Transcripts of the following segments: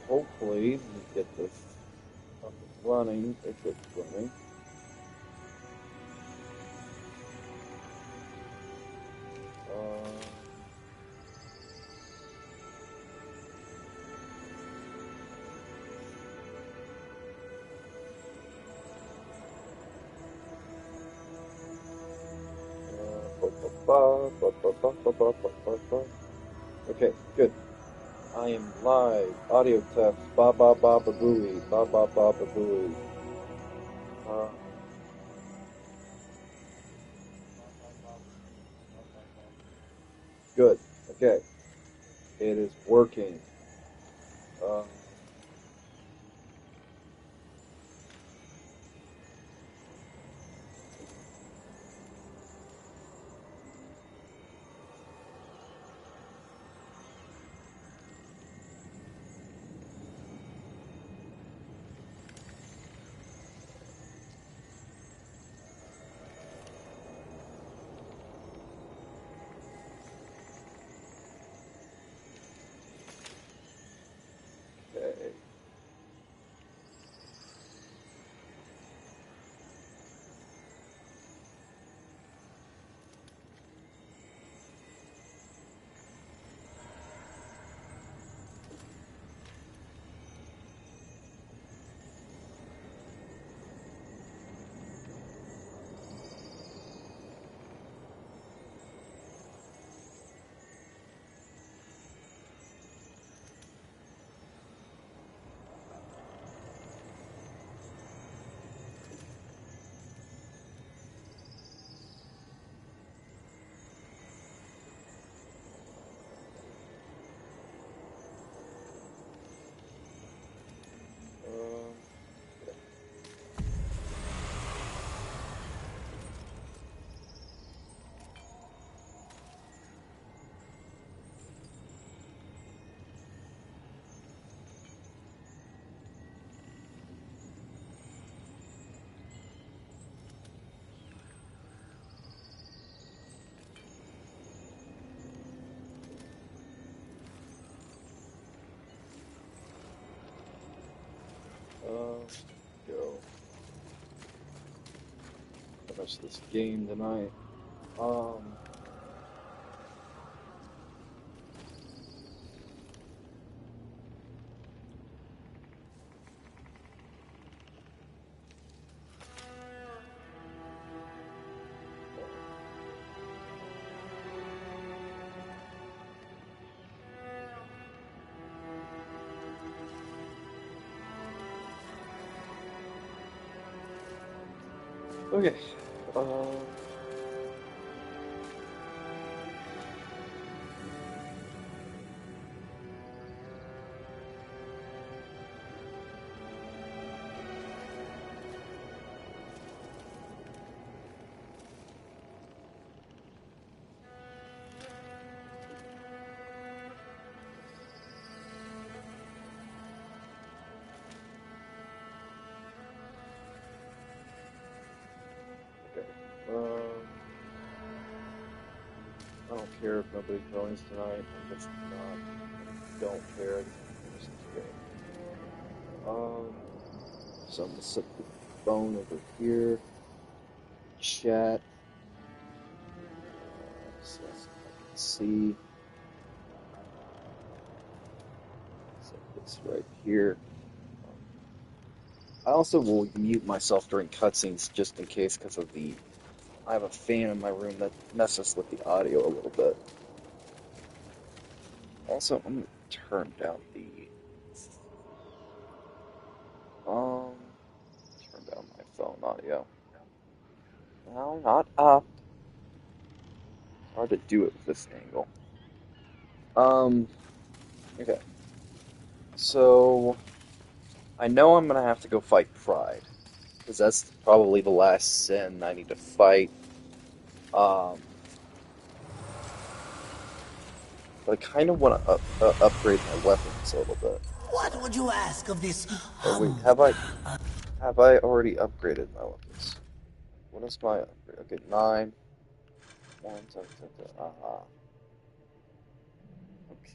hopefully, let me get this up and running, if it's running. Okay, good. I am live. Audio test. Ba ba ba ba booey. Ba ba ba ba booey. Uh, good. Okay. It is working. Uh, okay. Uh, go. Finish this game tonight. Um, okay. Uh, okay. I don't care if nobody joins tonight. I'm just don't care. I'm just kidding. So I'm gonna set the phone over here. Chat. So I can see. Set this right here. I also will mute myself during cutscenes just in case because of the. I have a fan in my room that messes with the audio a little bit. Also, I'm gonna turn down the. Um, turn down my phone audio. No, not up. It's hard to do it with this angle. Um, okay. So, I know I'm gonna have to go fight Pride, because that's probably the last sin I need to fight. Um, but I kind of want to upgrade my weapons a little bit. What would you ask of this Oh wait, humble? have I already upgraded my weapons? What is my upgrade? Okay, 9. 1, 7, 7, 7.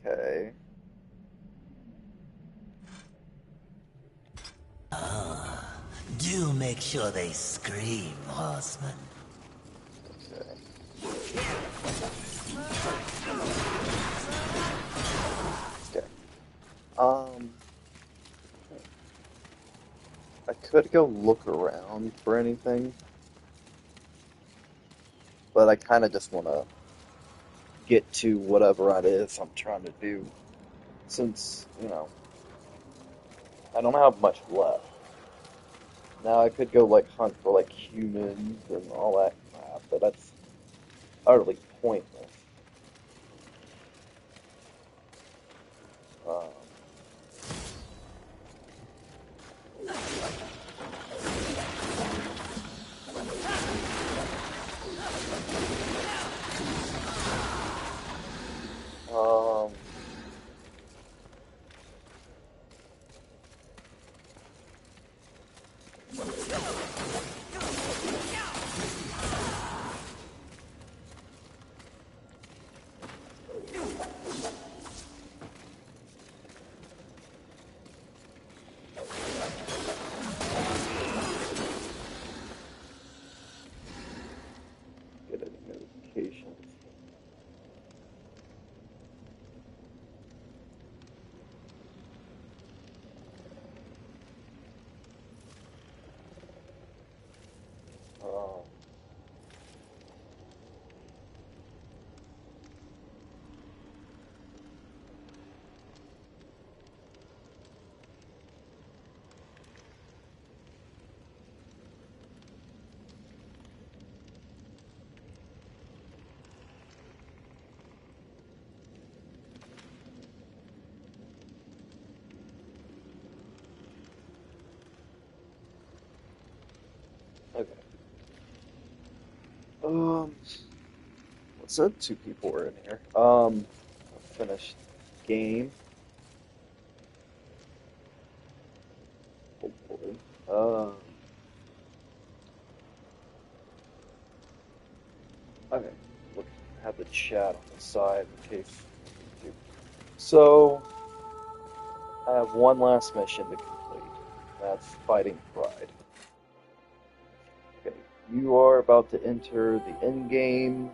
Okay. Do make sure they scream, horseman. Okay. Okay. I could go look around for anything, but I kind of just want to get to whatever it is I'm trying to do, since, I don't have much left. Now I could go like hunt for like humans and all that crap, but that's utterly pointless. Um, um, get any notifications. Um, okay. Um, what's up? Two people were in here. Finished game, hopefully. Okay. Look, have the chat on the side in case. So, I have one last mission to complete. That's fighting Pride. Okay, you are about to enter the end-game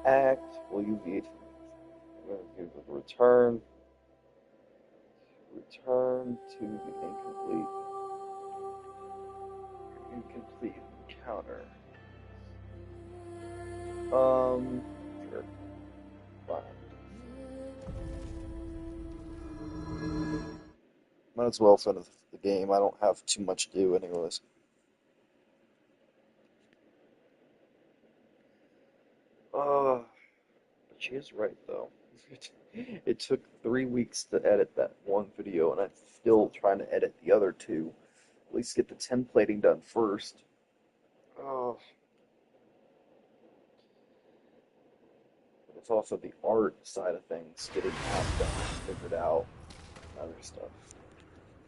act. Will you be return to the incomplete encounter? Sure, fine. Might as well finish the game. I don't have too much to do anyways. Uh, but she is right though. It took 3 weeks to edit that one video, and I'm still trying to edit the other two. At least get the templating done first. Oh, but it's also the art side of things, getting that done, figured out, and other stuff.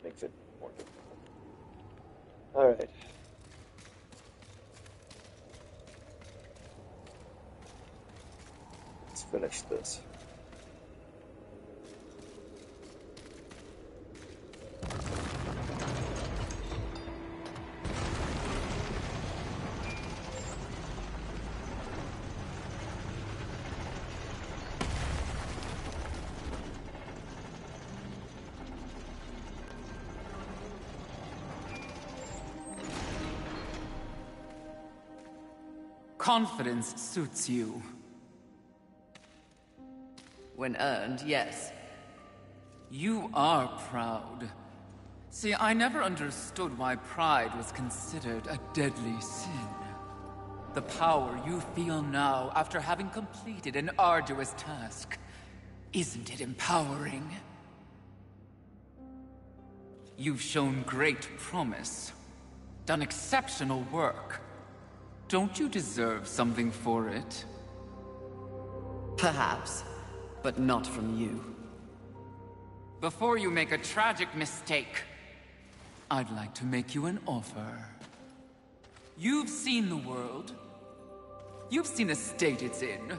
Makes it more difficult. Alright, let's finish this. Confidence suits you. When earned, yes. You are proud. See, I never understood why pride was considered a deadly sin. The power you feel now after having completed an arduous task. Isn't it empowering? You've shown great promise. Done exceptional work. Don't you deserve something for it? Perhaps, but not from you. Before you make a tragic mistake, I'd like to make you an offer. You've seen the world. You've seen the state it's in.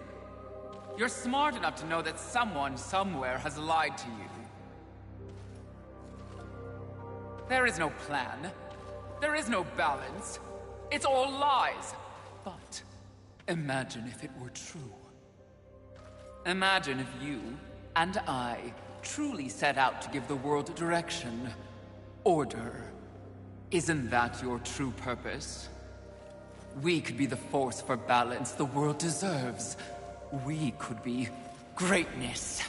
You're smart enough to know that someone somewhere has lied to you. There is no plan. There is no balance. It's all lies. But imagine if it were true. Imagine if you and I truly set out to give the world direction, order. Isn't that your true purpose? We could be the force for balance the world deserves. We could be greatness.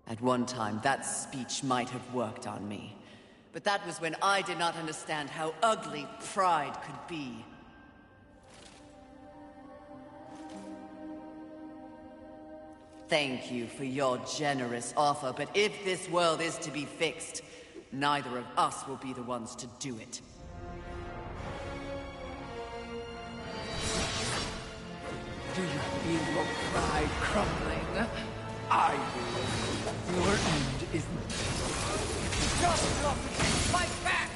At one time, that speech might have worked on me. But that was when I did not understand how ugly pride could be. Thank you for your generous offer, but if this world is to be fixed, neither of us will be the ones to do it. Do you feel your pride crumbling? I do. Your end is just not fight back!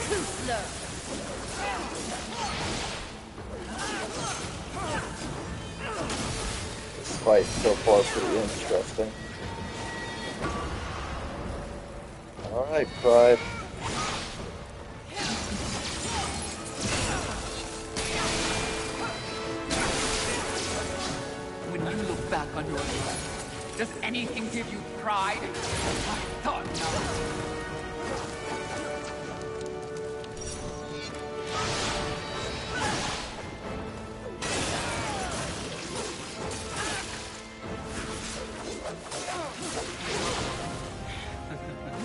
Too slow. This fight so far is pretty interesting. Alright, Pride. When you look back on your life, does anything give you pride? I thought not.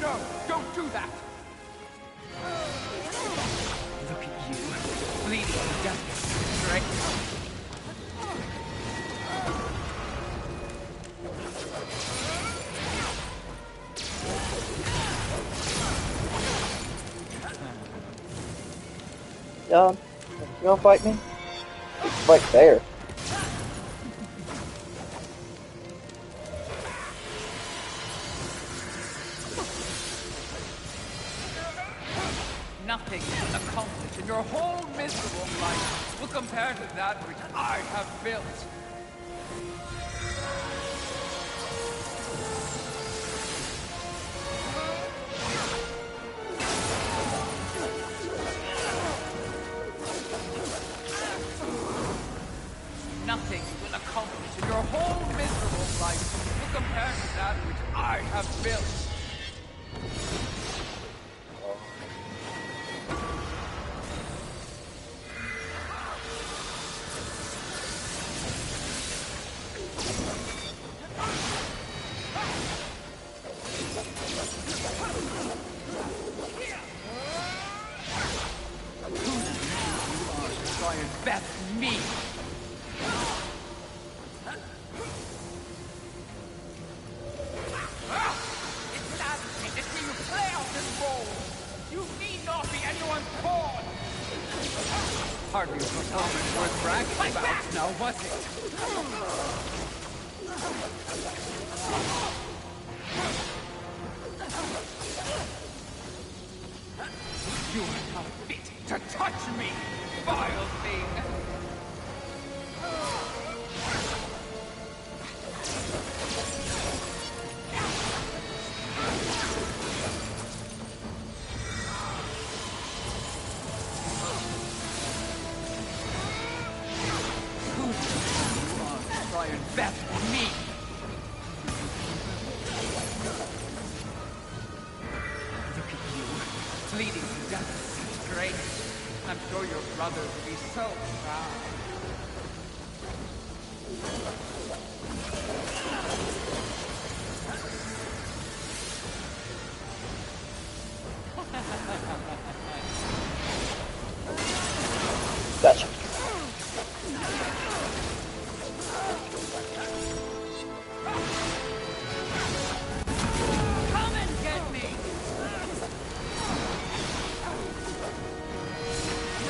No, don't do that! Look at you, bleeding to death, right? You don't fight me? You can fight fair. Nothing accomplished in your whole miserable life will compare to that which I have built. Nothing will accomplish in your whole miserable life will compare to that which I have built. Try and best me. It's saddening to see you play out this role. You need not be anyone's pawn. Hardly a performance worth bragging about, now was it? You are not fit to touch me, vile thing! Who do you are to try and best me? Look at you, bleeding to death. Great. I'm sure your brother will be so proud. Gotcha. Come and get me!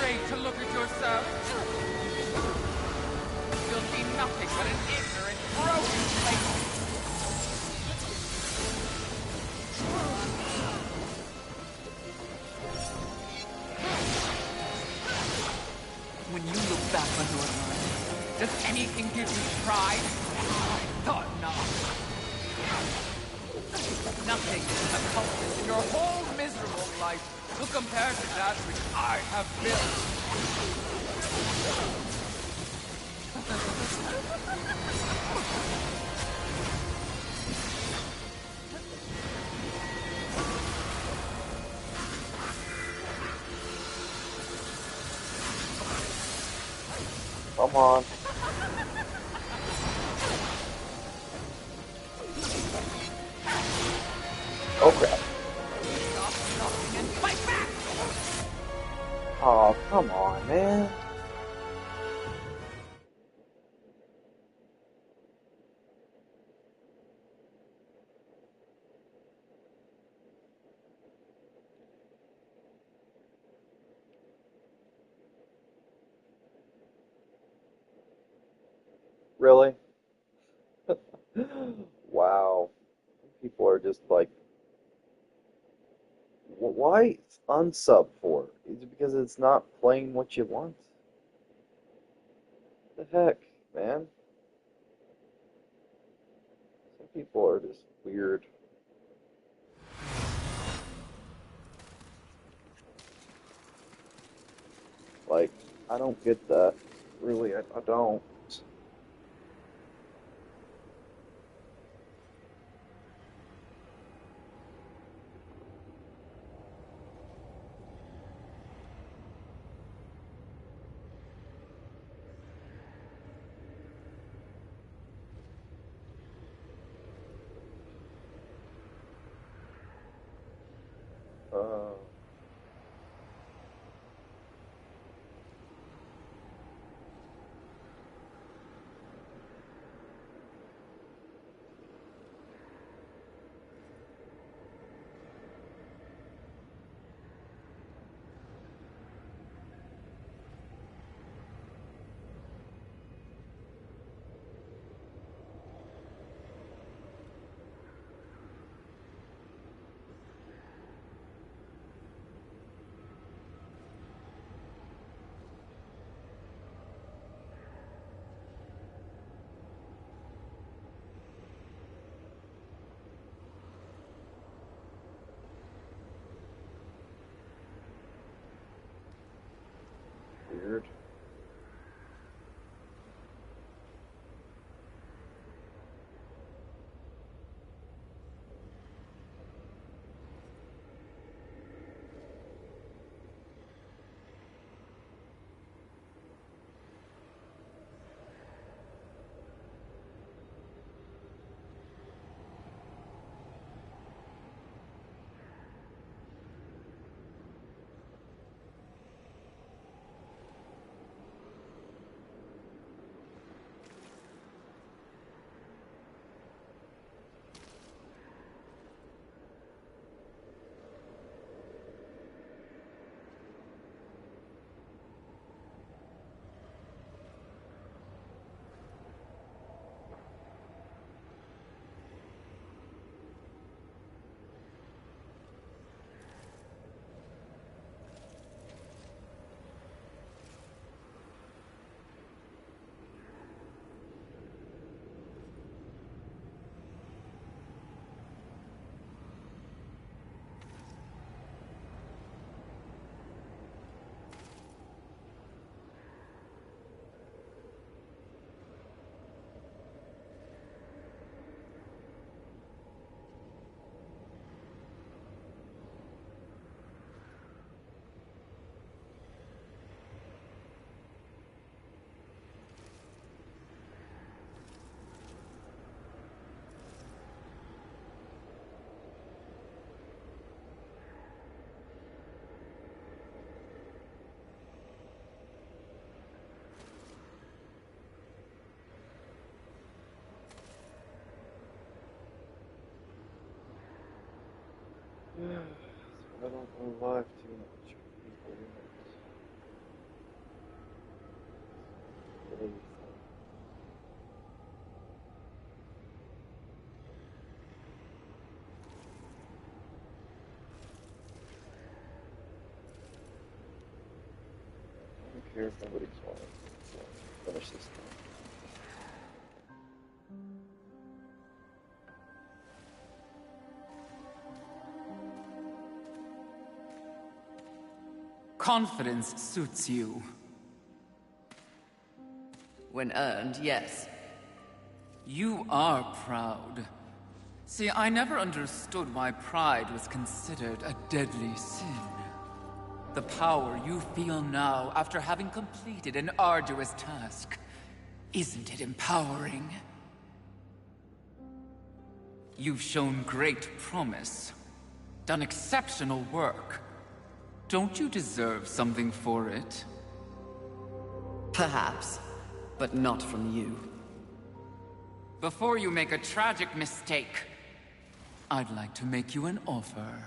Great to look at yourself. Does anything give you pride? I thought not. Nothing is accomplished in your whole miserable life will compare to that which I have built. Come on. Oh crap. Stop knocking and fight back! Oh, come on, man. Really? Wow. People are just like, why unsub for? Is it because it's not playing what you want? The heck, man? Some people are just weird. Like, I don't get that. Really, I don't. Uh, weird. I don't go live too much. People really I don't care if nobody's watching. So finish this thing. Confidence suits you. When earned, yes. You are proud. See, I never understood why pride was considered a deadly sin. The power you feel now after having completed an arduous task, isn't it empowering? You've shown great promise, done exceptional work. Don't you deserve something for it? Perhaps, but not from you. Before you make a tragic mistake, I'd like to make you an offer.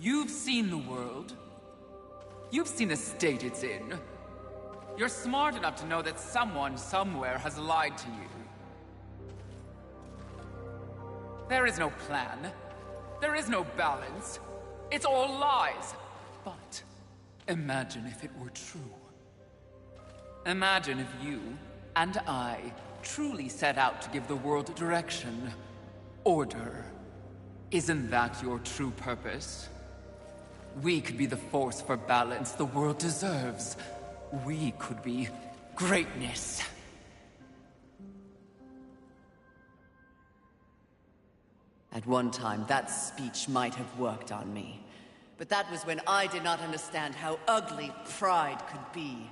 You've seen the world. You've seen the state it's in. You're smart enough to know that someone somewhere has lied to you. There is no plan. There is no balance. It's all lies. But imagine if it were true. Imagine if you and I truly set out to give the world direction, order. Isn't that your true purpose? We could be the force for balance the world deserves. We could be greatness. At one time, that speech might have worked on me. But that was when I did not understand how ugly pride could be.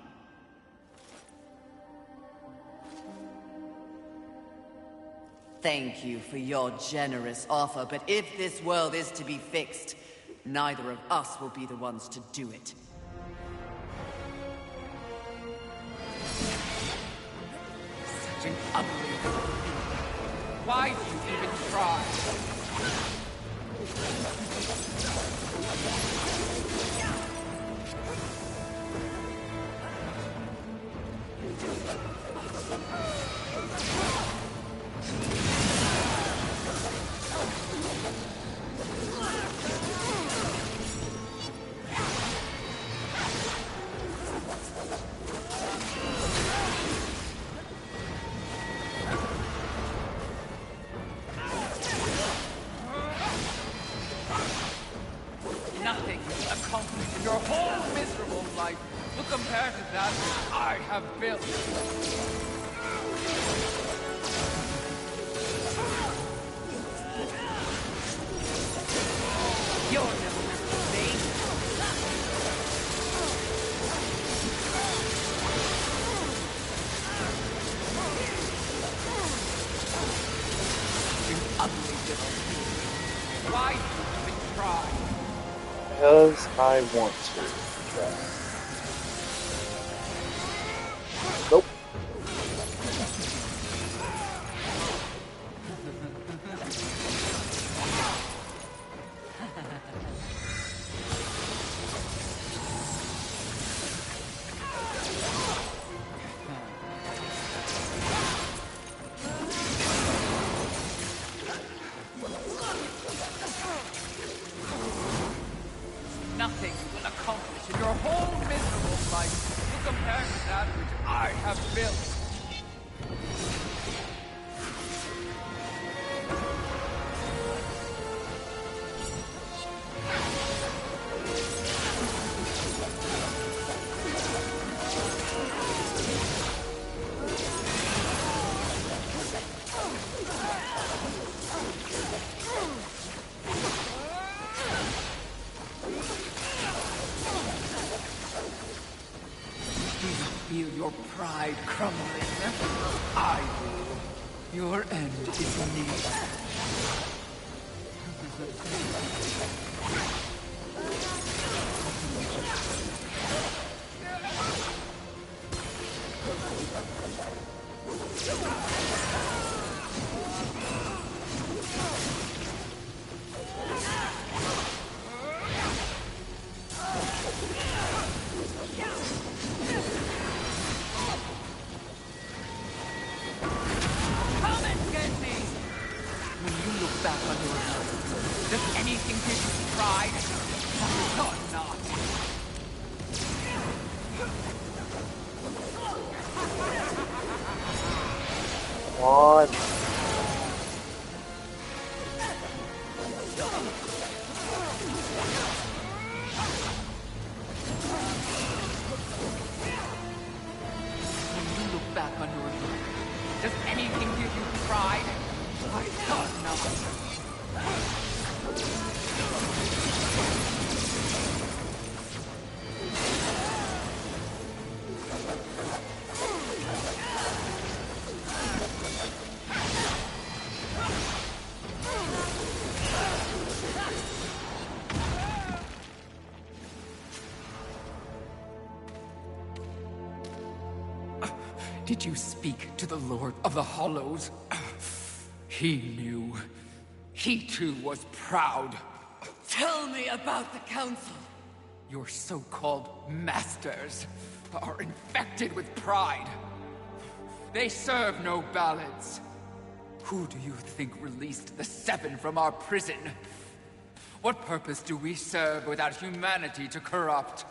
Thank you for your generous offer, but if this world is to be fixed, neither of us will be the ones to do it. Such an ugly thing. Why do you even try? Nothing accomplished in your whole miserable life will compare to that which I have built. You're never with me. You ugly little thing. Why do you even try? Because I want to. Try. Nope. Nothing you will accomplish in your whole miserable life will compare to that which I have built. Feel your pride crumbling. I will. Your end is near. Back on your life. Does anything give you pride? Or not? Come on. did you speak to the Lord of the Hollows? He knew. He too was proud. Tell me about the Council. Your so-called masters are infected with pride. They serve no ballads. Who do you think released the Seven from our prison? What purpose do we serve without humanity to corrupt?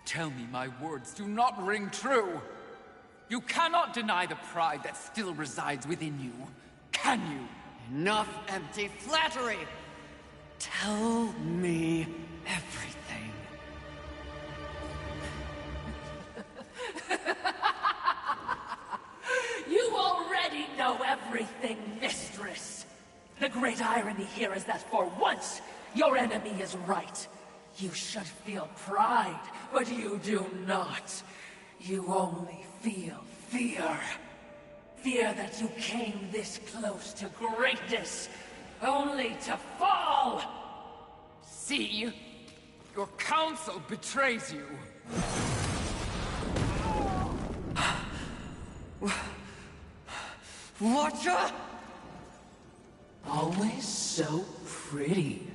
Tell me my words do not ring true. You cannot deny the pride that still resides within you, can you? Enough empty flattery! Tell me everything. You already know everything, mistress. The great irony here is that for once, your enemy is right. You should feel pride, but you do not. You only feel fear. Fear that you came this close to greatness, only to fall! See? Your council betrays you. Watcher? Always so pretty.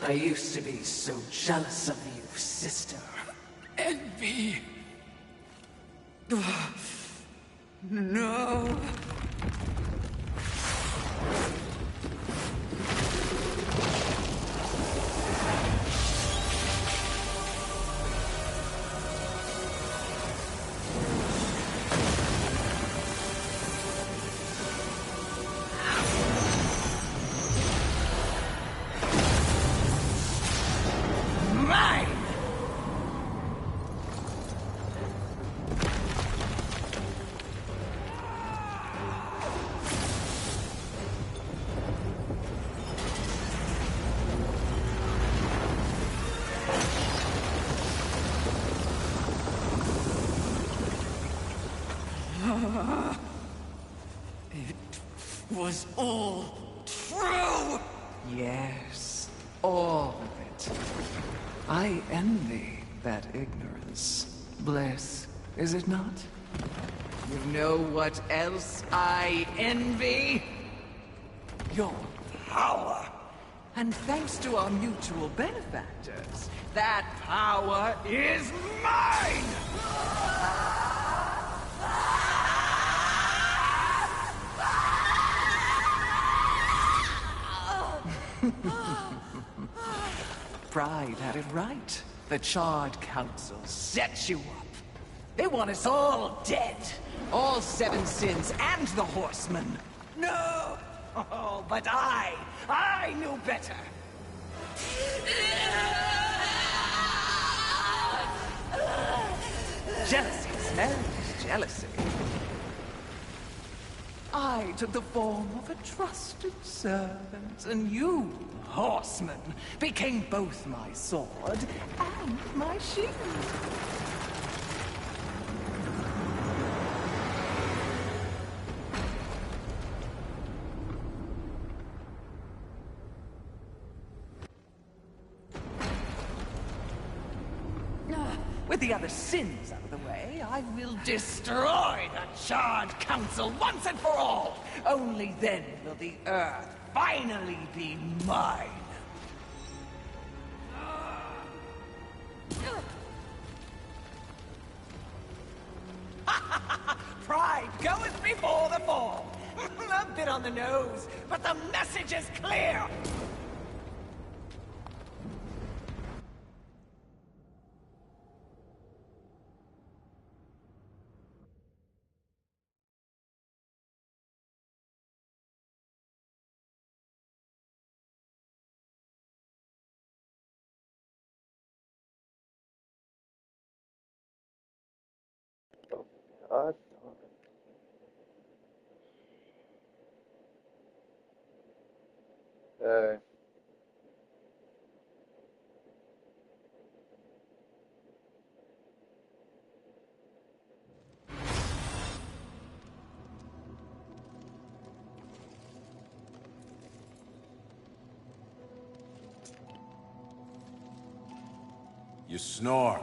I used to be so jealous of you, sister. Envy. No. It was all true! Yes, all of it. I envy that ignorance. Bliss, is it not? You know what else I envy? Your power. And thanks to our mutual benefactors, that power is mine! Pride had it right. The Charred Council set you up. They want us all dead. All seven sins and the Horsemen. No! Oh, but I knew better. Jealousy smells jealousy. I took the form of a trusted servant, and you, Horseman, became both my sword and my shield. With the other sins out of the way, I will destroy the Charred Council once and for all! Only then will the Earth finally be mine! Pride goeth before the fall! A bit on the nose, but the message is clear! God darn. Okay. You snore.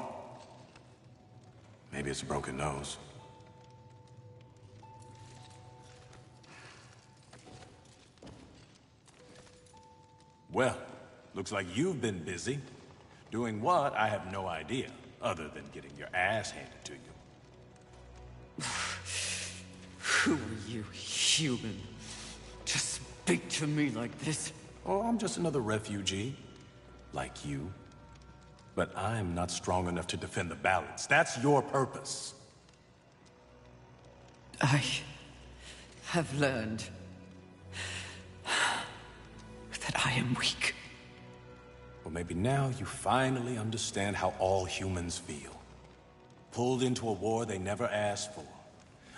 Maybe it's a broken nose. Well, looks like you've been busy. Doing what, I have no idea, other than getting your ass handed to you. Who are you, human? To speak to me like this? Oh, I'm just another refugee, like you. But I'm not strong enough to defend the balance. That's your purpose. I have learned that I am weak. Well, maybe now you finally understand how all humans feel. Pulled into a war they never asked for.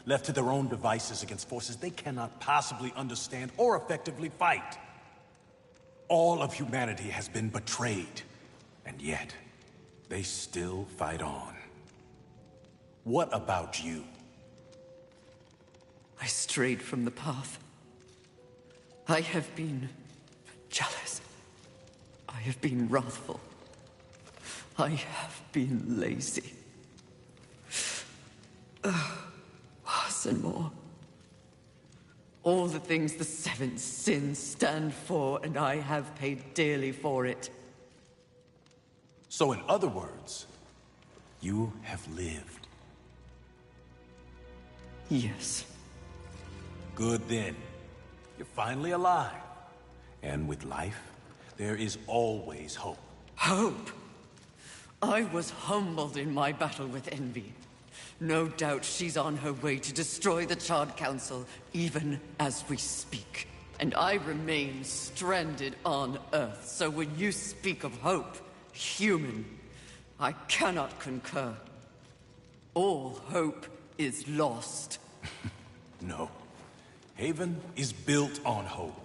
Left to their own devices against forces they cannot possibly understand or effectively fight. All of humanity has been betrayed, and yet they still fight on. What about you? I strayed from the path. I have been jealous. I have been wrathful. I have been lazy. Worse and more. All the things the seven sins stand for, and I have paid dearly for it. So in other words, you have lived. Yes. Good then. You're finally alive. And with life, there is always hope. Hope? I was humbled in my battle with envy. No doubt she's on her way to destroy the Charred Council, even as we speak. And I remain stranded on Earth, so when you speak of hope, human, I cannot concur. All hope is lost. No. Haven is built on hope.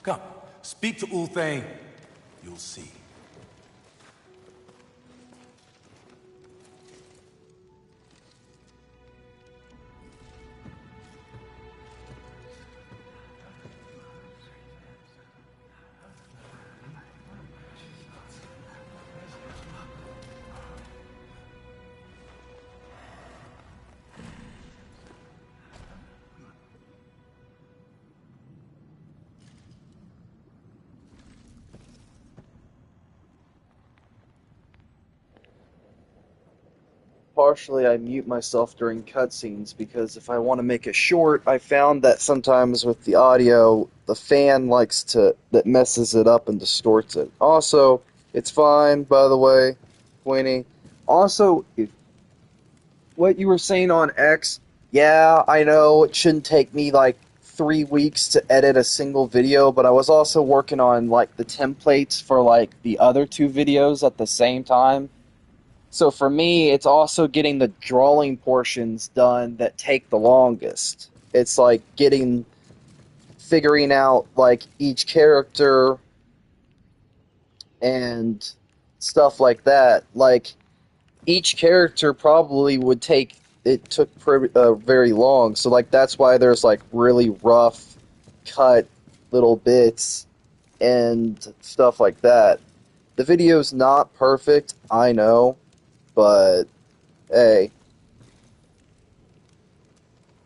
Come, speak to Ulthane. You'll see. Partially, I mute myself during cutscenes because if I want to make a short, I found that sometimes with the audio, the fan that messes it up and distorts it. Also, it's fine, by the way, Queenie. Also, what you were saying on X, yeah, I know it shouldn't take me like 3 weeks to edit a single video, but I was also working on like the templates for like the other two videos at the same time. So for me, it's also getting the drawing portions done that take the longest. It's like figuring out like each character and stuff like that. Like each character probably took very long. So like that's why there's like really rough cut little bits and stuff like that. The video's not perfect, I know. But, hey,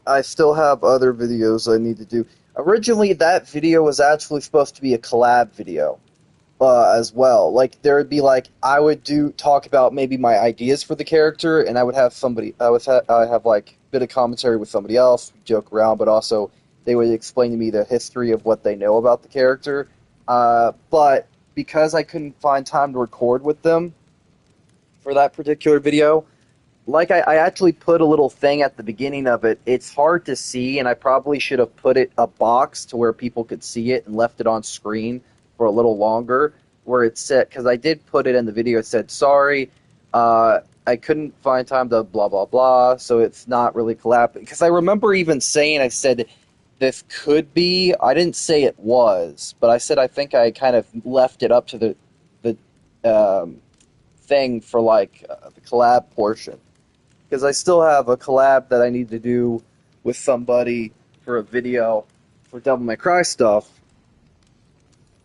I still have other videos I need to do. Originally, that video was actually supposed to be a collab video, as well. Like, there would be, like, I would talk about maybe my ideas for the character, and I would have I have, like, a bit of commentary with somebody else, joke around, but also they would explain to me the history of what they know about the character. But because I couldn't find time to record with them, for that particular video, like I actually put a little thing at the beginning of it. It's hard to see, and I probably should have put a box to where people could see it and left it on screen for a little longer, where it said, because I did put it in the video, it said, sorry, I couldn't find time to blah, blah, blah, so it's not really collab. Because I remember even saying, I said, this could be, I didn't say it was, but I said I think I kind of left it up to the thing for like the collab portion, because I still have a collab that I need to do with somebody for a video for Devil May Cry stuff,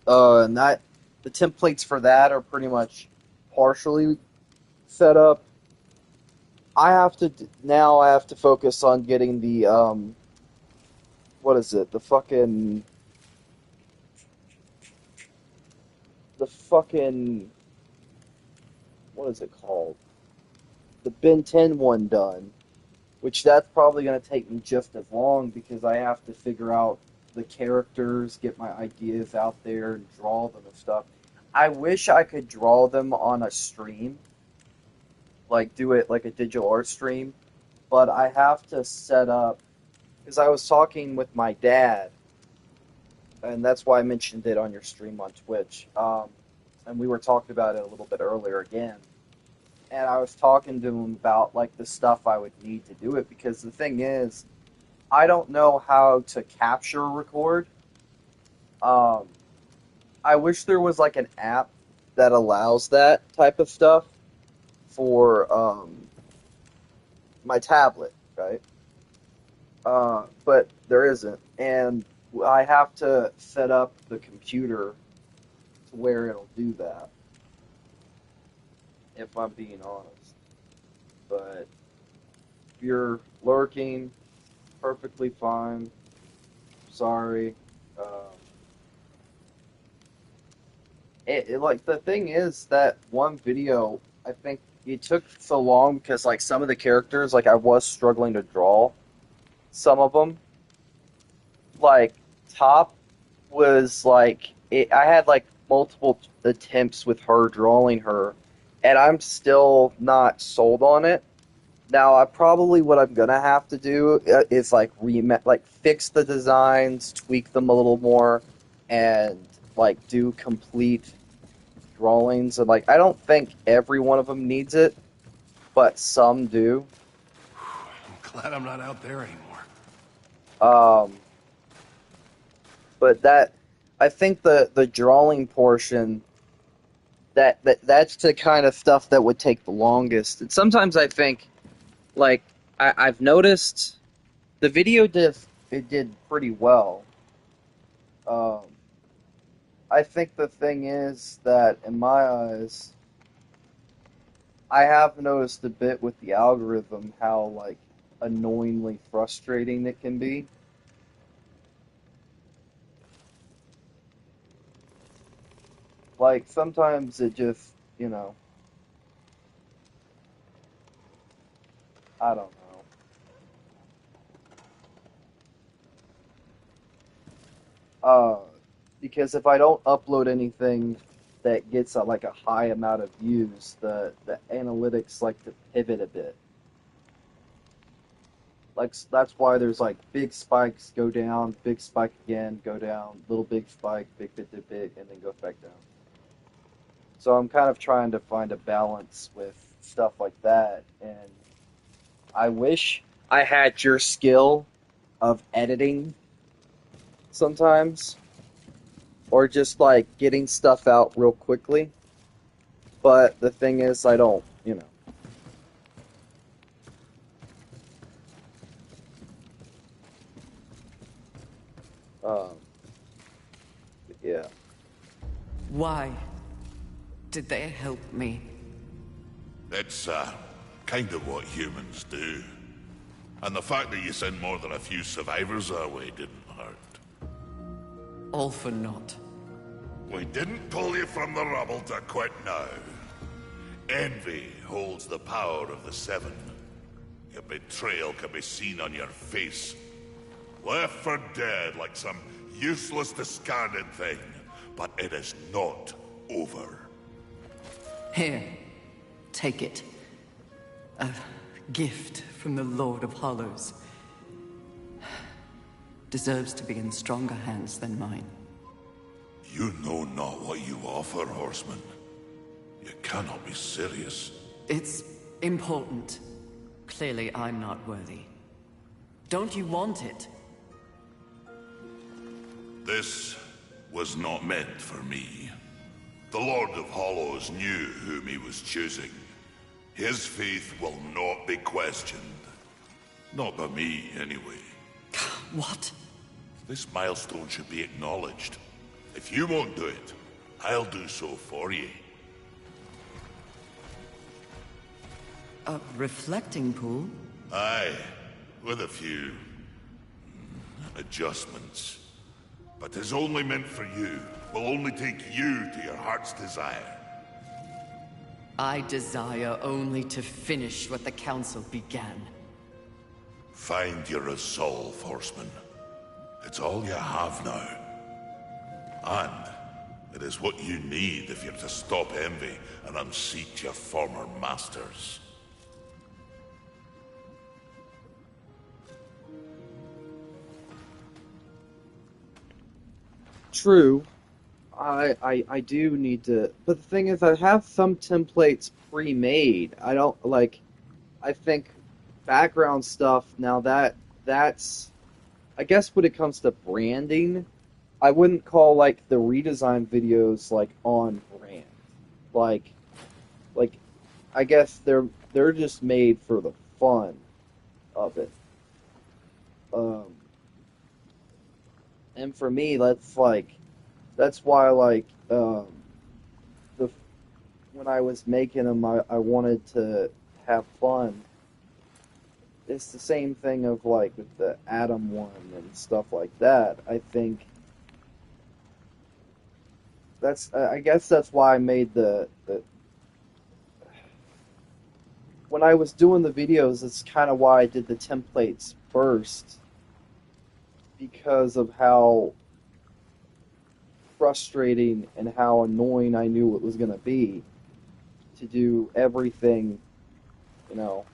and that the templates for that are pretty much partially set up. I have to now. I have to focus on getting the what is it? The fucking what is it called? The Ben 10 one done, which that's probably going to take me just as long because I have to figure out the characters, get my ideas out there, and draw them and stuff. I wish I could draw them on a stream, like do it like a digital art stream, but I have to set up because I was talking with my dad, and that's why I mentioned it on your stream on Twitch. And we were talking about it a little bit earlier again. And I was talking to him about like the stuff I would need to do it because the thing is, I don't know how to capture record. Um, I wish there was like an app that allows that type of stuff for my tablet, right? But there isn't, and I have to set up the computer to where it'll do that. If I'm being honest, but if you're lurking, perfectly fine. Sorry. Um, like the thing is that one video, I think it took so long because like some of the characters, like I was struggling to draw some of them. Like Top was like I had like multiple attempts with her drawing her, and I'm still not sold on it. Now, I probably what I'm gonna have to do is like fix the designs, tweak them a little more, and like do complete drawings. And like I don't think every one of them needs it, but some do. I'm glad I'm not out there anymore. Um, but that I think the drawing portion that's the kind of stuff that would take the longest. And sometimes I think like I've noticed the video did pretty well. Um, I think the thing is that in my eyes, I have noticed a bit with the algorithm how like annoyingly frustrating it can be. Like sometimes it just, I don't know. Uh, because if I don't upload anything that gets like a high amount of views, the analytics like to pivot a bit. Like that's why there's like big spikes, go down, big spike again, go down, little big spike, big bit to big, and then go back down. So I'm kind of trying to find a balance with stuff like that, and I wish I had your skill of editing sometimes, or just like getting stuff out real quickly. But the thing is, I don't. Um, yeah. Why did they help me? It's, kind of what humans do. And the fact that you sent more than a few survivors our way didn't hurt. All for naught. We didn't pull you from the rubble to quit now. Envy holds the power of the Seven. Your betrayal can be seen on your face. Left for dead like some useless, discarded thing. But it is not over. Here, take it. A gift from the Lord of Hollows. Deserves to be in stronger hands than mine. You know not what you offer, Horseman. You cannot be serious. It's important. Clearly, I'm not worthy. Don't you want it? This was not meant for me. The Lord of Hollows knew whom he was choosing. His faith will not be questioned. Not by me, anyway. What? This milestone should be acknowledged. If you won't do it, I'll do so for you. A reflecting pool? Aye, with a few adjustments. But is only meant for you. Will only take you to your heart's desire. I desire only to finish what the Council began. Find your resolve, Horseman. It's all you have now. And it is what you need if you're to stop envy and unseat your former masters. True. I do need to, but the thing is, I have some templates pre-made. I don't like. I think background stuff now that's. I guess when it comes to branding, I wouldn't call like the redesign videos like on brand. Like, like, I guess they're just made for the fun of it. And for me, that's why the when I was making them, I wanted to have fun. It's the same thing of like with the Atom one and stuff like that. I think I guess that's why I made the when I was doing the videos, it's kind of why I did the templates first, because of how frustrating and how annoying I knew it was going to be to do everything, you know.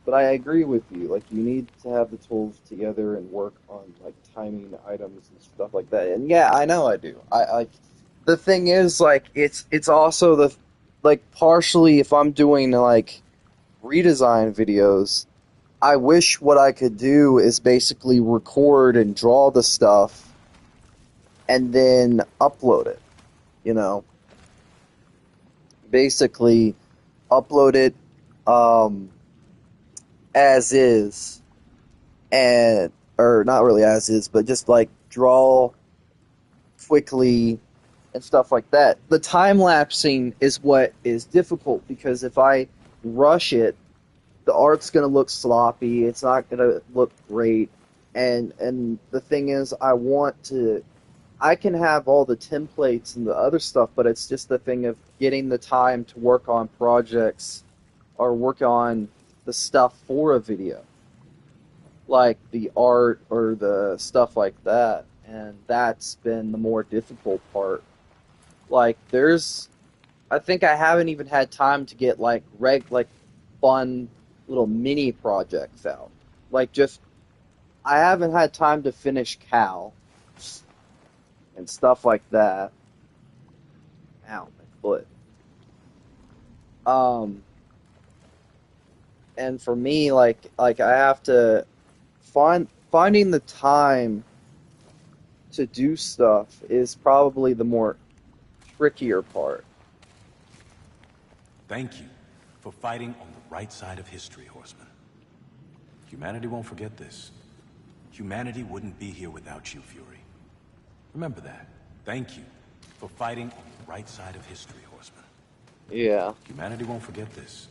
But I agree with you. Like, you need to have the tools together and work on like timing items and stuff like that. And yeah, I know I do. I the thing is, like, it's also the like partially if I'm doing like redesign videos, I wish what I could do is basically record and draw the stuff and then upload it, you know. Basically upload it as is, and or not really as is, but just like draw quickly and stuff like that. The time lapsing is what is difficult, because if I rush it, the art's going to look sloppy, it's not going to look great, and the thing is, I can have all the templates and the other stuff, but it's just the thing of getting the time to work on projects or work on the stuff for a video, like the art or the stuff like that, and that's been the more difficult part. Like, I think I haven't even had time to get like fun little mini projects out. Like, just I haven't had time to finish Cal and stuff like that. Ow, my foot. And for me, like I have to finding the time to do stuff is probably the more trickier part. Thank you for fighting on the right side of history, Horseman. Humanity won't forget this. Humanity wouldn't be here without you, Fury. Remember that. Thank you for fighting on the right side of history, Horseman. Yeah. Humanity won't forget this.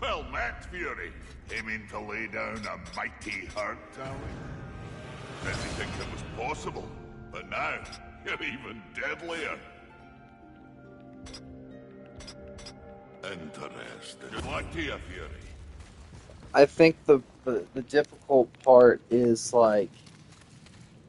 Well met, Fury. Aiming to lay down a mighty hurt, are we? Didn't think it was possible, but now you're even deadlier. Interesting. Good luck to you, Fury. I think the difficult part is like,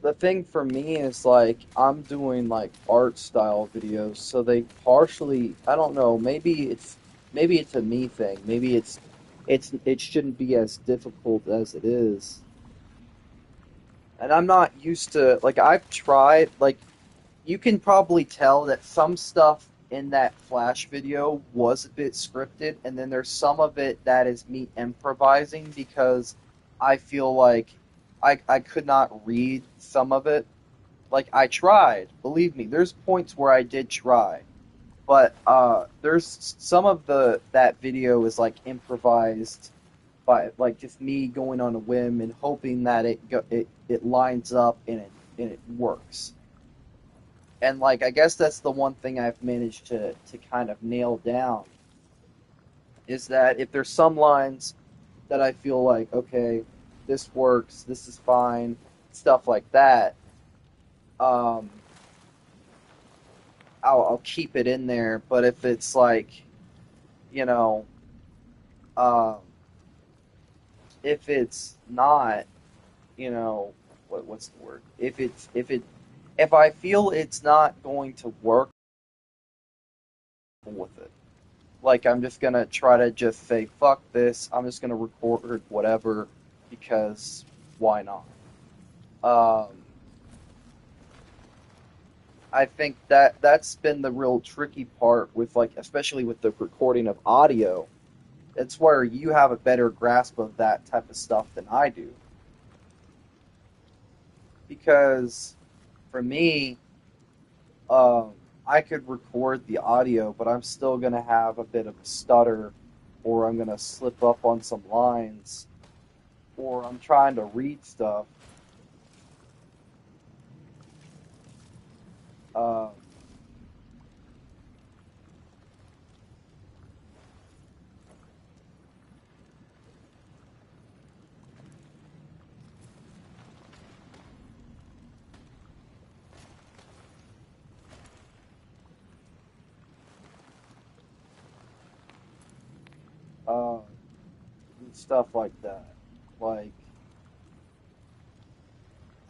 the thing for me is like, I'm doing like art style videos, so they partially, I don't know, maybe it's a me thing. Maybe it shouldn't be as difficult as it is. And I'm not used to, like, I've tried, like, you can probably tell that some stuff in that Flash video was a bit scripted, and then there's some of it that is me improvising, because I feel like I could not read some of it. Like, I tried, believe me, there's points where I did try. But there's some of that video is like improvised by like just me going on a whim and hoping that it lines up and it works. And like, I guess that's the one thing I've managed to kind of nail down is that if there's some lines that I feel like, okay, this works, this is fine, stuff like that, um, I'll keep it in there. But if it's like, you know, um, if it's not, you know, what's the word? If I feel it's not going to work with it, like I'm just gonna try to just say fuck this. I'm just gonna record whatever because why not? Um, I think that's been the real tricky part with like, especially with the recording of audio. It's where you have a better grasp of that type of stuff than I do. Because for me, I could record the audio, but I'm still going to have a bit of a stutter, or I'm going to slip up on some lines, or I'm trying to read stuff. Um, uh, and stuff like that. Like,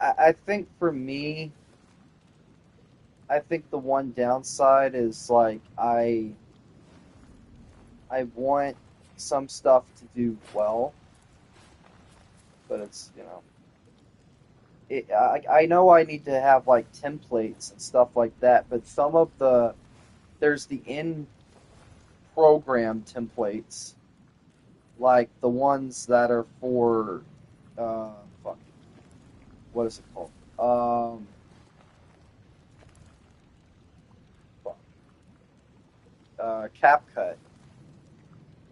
I think for me, I think the one downside is like I want some stuff to do well, but it's, you know, I know I need to have like templates and stuff like that, but some of there's the in program templates, like the ones that are for fuck, what is it called? Fuck, CapCut,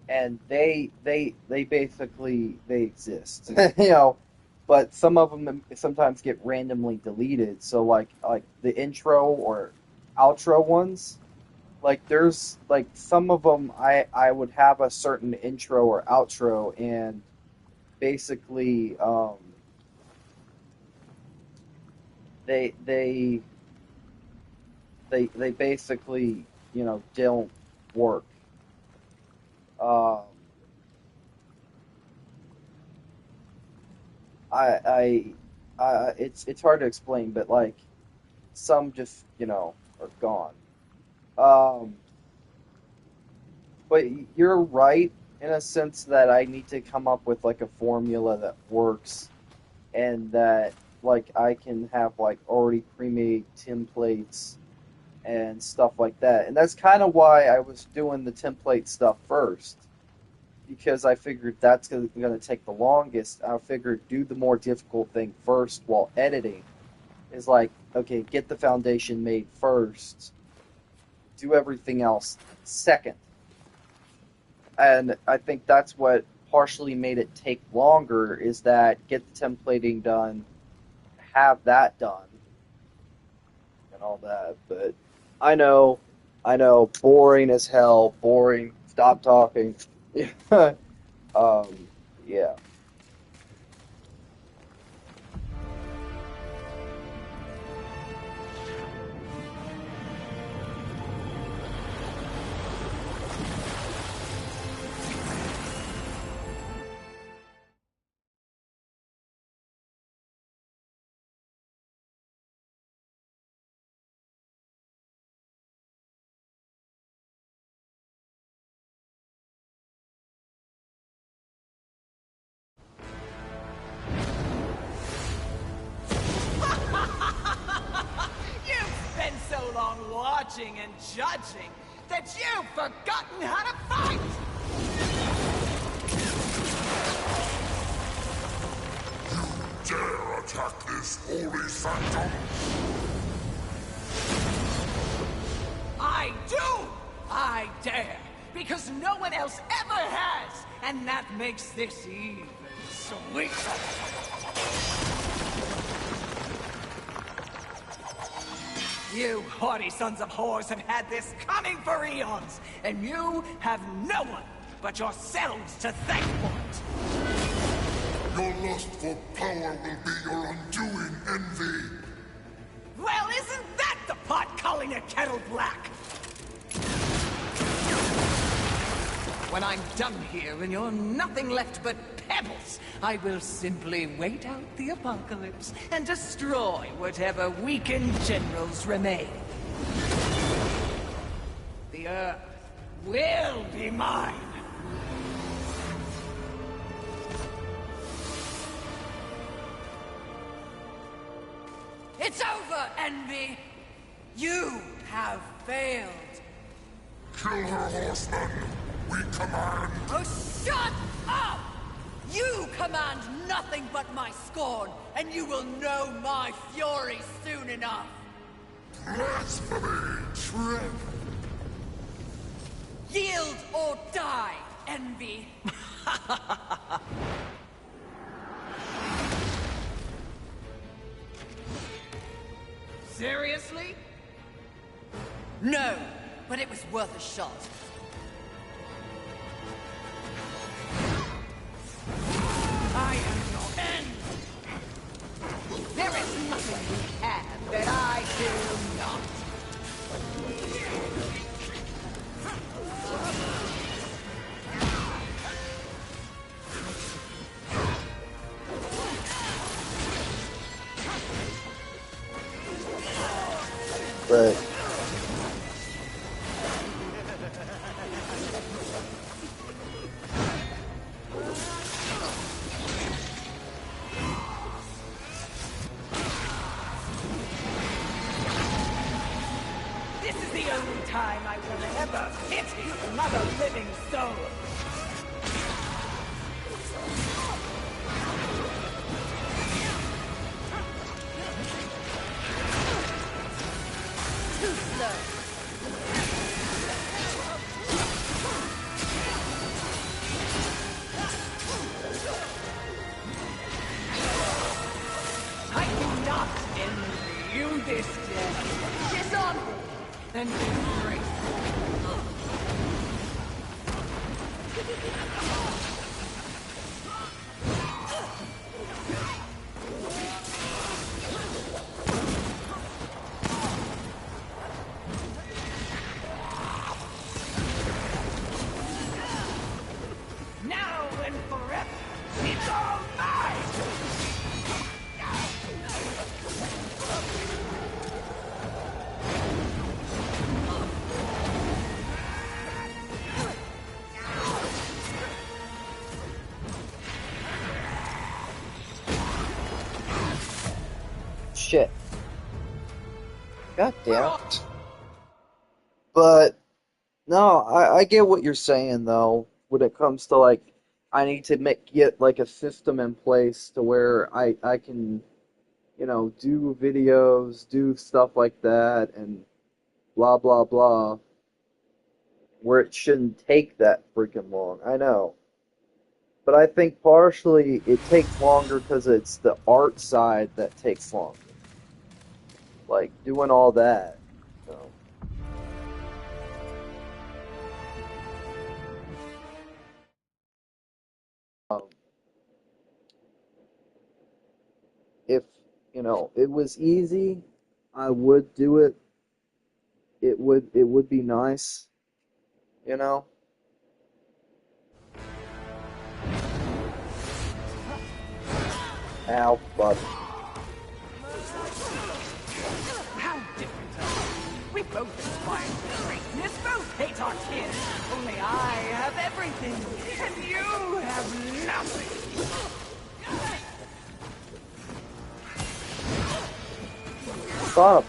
and they basically they exist, you know, but some of them sometimes get randomly deleted. So like the intro or outro ones, like there's like some of them I would have a certain intro or outro, and basically they they they basically, you know, don't work. Um, I it's hard to explain, but like some just, you know, are gone. Um, but you're right in a sense that I need to come up with like a formula that works, and that like I can have like already pre-made templates and stuff like that. And that's kind of why I was doing the template stuff first, because I figured that's going to take the longest. I figured do the more difficult thing first while editing. Is like, okay, get the foundation made first, do everything else second. And I think that's what partially made it take longer, is that get the templating done, have that done, and all that. But I know, boring as hell, boring. Stop talking. Yeah. You've been so long watching and judging that you've forgotten how to fight! Dare attack this holy sanctum? I do! I dare! Because no one else ever has! And that makes this even sweeter! You haughty sons of whores have had this coming for eons, and you have no one but yourselves to thank for it. Your lust for power will be your undoing, Envy. Well, isn't that the pot calling a kettle black? When I'm done here and you're nothing left but pebbles, I will simply wait out the apocalypse and destroy whatever weakened generals remain. The Earth will be mine. It's over, Envy! You have failed! Kill her, horseman! We command! Oh, shut up! You command nothing but my scorn, and you will know my fury soon enough! Blasphemy! Trip! Yield or die, Envy! Seriously? No, but it was worth a shot. I am your end! There is nothing you can that I do not. Right. This is the only time I will ever pity another living soul. Too slow. I do not envy you this day. Dishonor and disgrace. Now and forever, it's all mine! Shit. God damn it. But no, I get what you're saying though. When it comes to like, I need to get like a system in place to where I can, do videos, do stuff like that, and blah blah blah. Where it shouldn't take that freaking long. I know. But I think partially it takes longer because it's the art side that takes longer. Like, doing all that. So. If, it was easy, I would do it. It would be nice, Ow, fuck. How different are we? We both aspire to greatness, both hate our kin. Only I have everything, and you have nothing. Stop.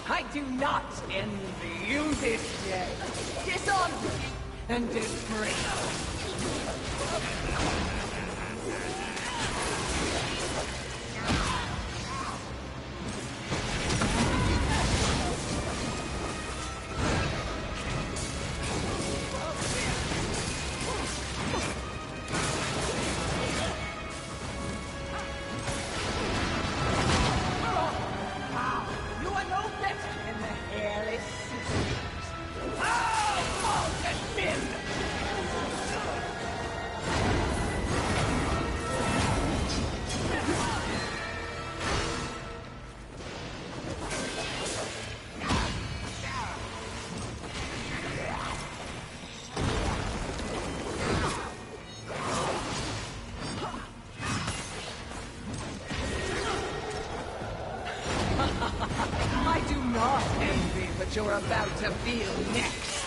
I do not envy you this day. Dishonor and disgrace. what you're about to feel next.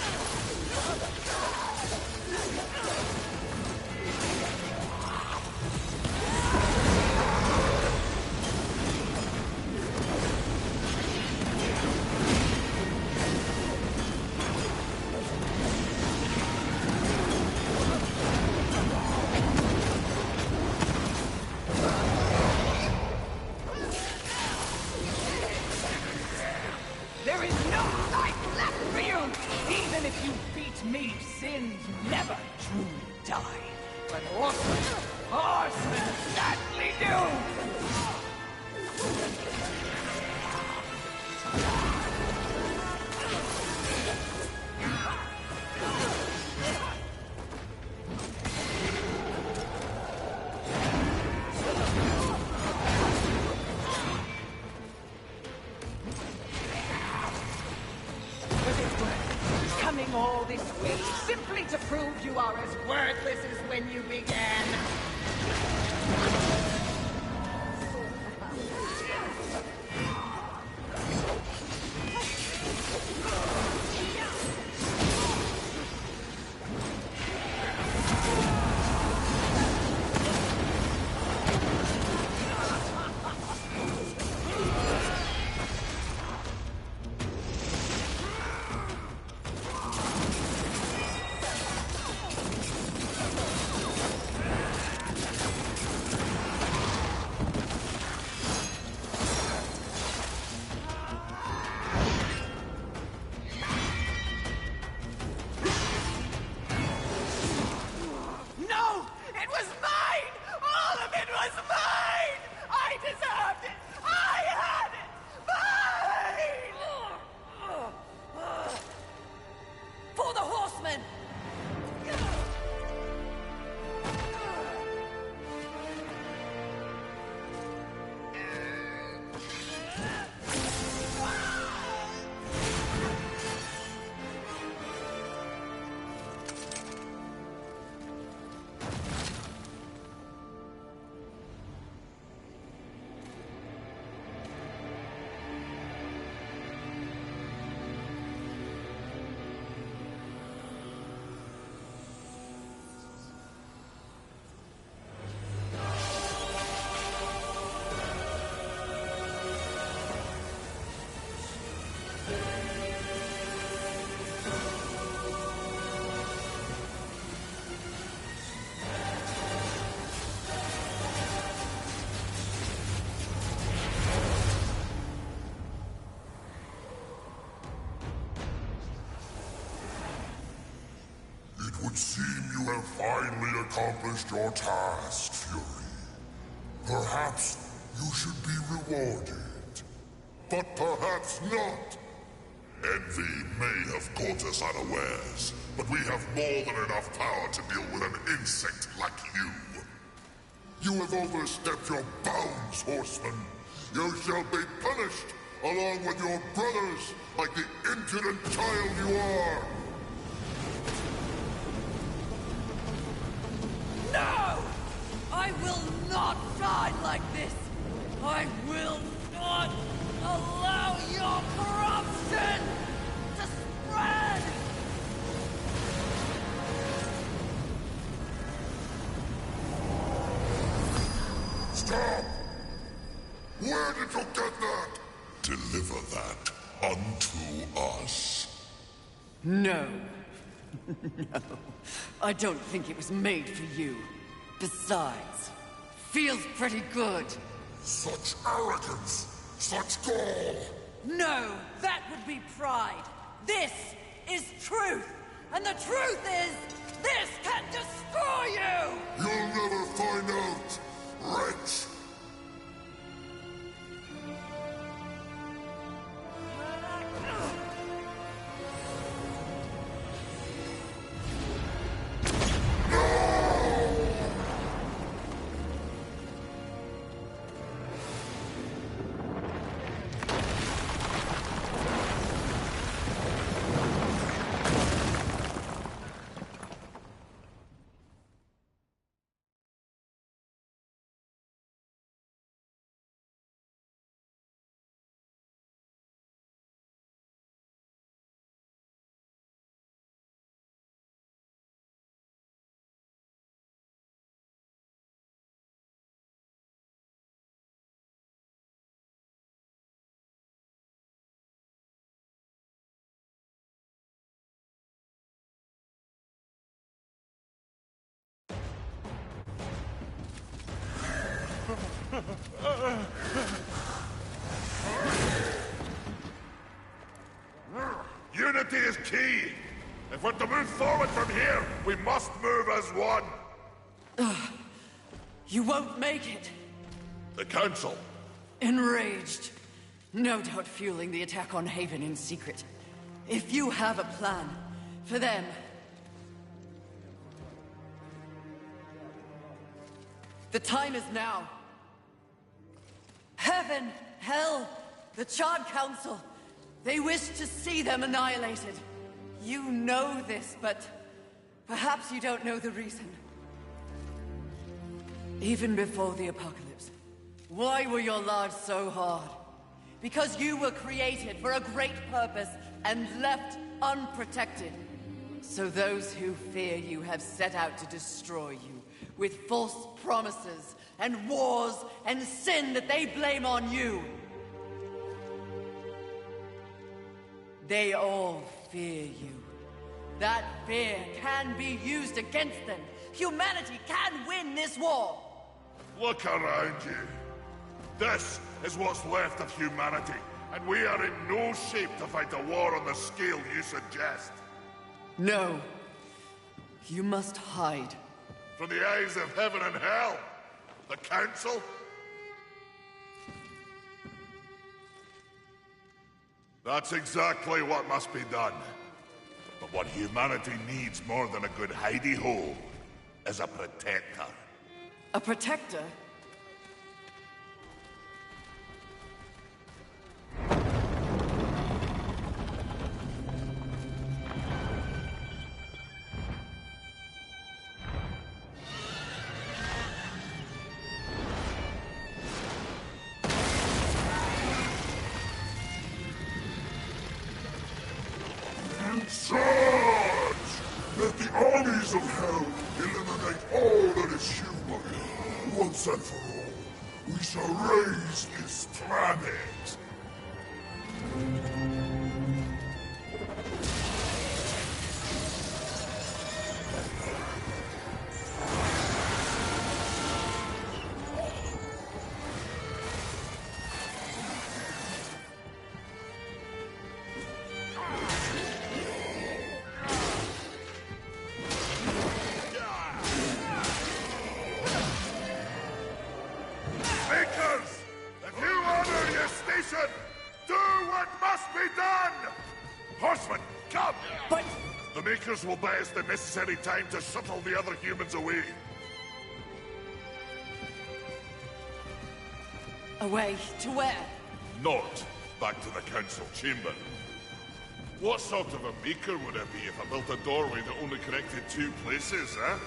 There is no life left for you! Even if you beat me, sins never truly die. But horsemen sadly do! Was it worth coming all this way simply to prove you are as worthless as when you began? No! It was mine! All of it was mine! I deserved it! I had it! Mine! For the horsemen! It would seem you have finally accomplished your task, Fury. Perhaps you should be rewarded. But perhaps not. Envy may have caught us unawares, but we have more than enough power to deal with an insect like you. You have overstepped your bounds, horseman. You shall be punished, along with your brothers, like the impudent child you are. No! I will not die like this! I will not allow your corruption to spread! Stop! Where did you get that? Deliver that unto us. No. No. I don't think it was made for you. Besides, feels pretty good. Such arrogance! Such gall! No, that would be pride. This is truth. And the truth is, this can destroy you! You'll never find out, wretch! Unity is key! If we're to move forward from here, we must move as one! You won't make it. The Council. Enraged. No doubt fueling the attack on Haven in secret. If you have a plan for them... The time is now. Heaven, hell, the Charred Council. They wish to see them annihilated. You know this, but perhaps you don't know the reason. Even before the apocalypse, why were your lives so hard? Because you were created for a great purpose and left unprotected. So those who fear you have set out to destroy you with false promises and wars and sin that they blame on you. They all fear you. That fear can be used against them. Humanity can win this war. Look around you. This is what's left of humanity, and we are in no shape to fight a war on the scale you suggest. No. You must hide. From the eyes of heaven and hell? The Council? That's exactly what must be done. But what humanity needs more than a good hidey hole is a protector. A protector? Charge! Let the armies of hell eliminate all that is human. Once and for all, we shall raise this planet. Makers! If you honor your station, do what must be done! Horsemen, come! But... The Makers will buy us the necessary time to shuttle the other humans away. Away to where? Not back to the Council chamber. What sort of a Maker would it be if I built a doorway that only connected two places, huh?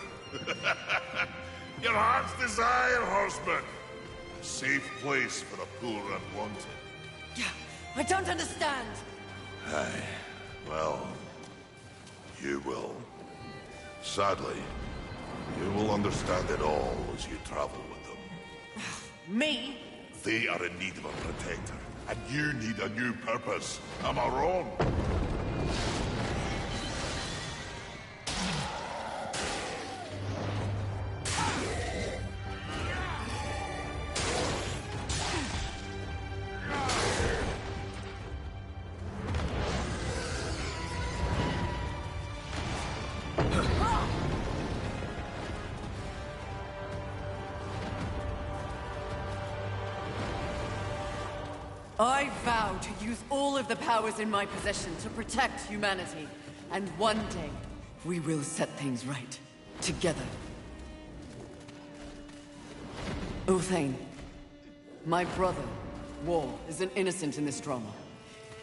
Your heart's desire, Horseman! A safe place for the poor and wanted. Yeah, I don't understand. Aye, well, you will. Sadly, you will understand it all as you travel with them. Me? They are in need of a protector, and you need a new purpose. Am I wrong? I vow to use all of the powers in my possession to protect humanity. And one day, we will set things right. Together. Uthane, my brother, War, is an innocent in this drama.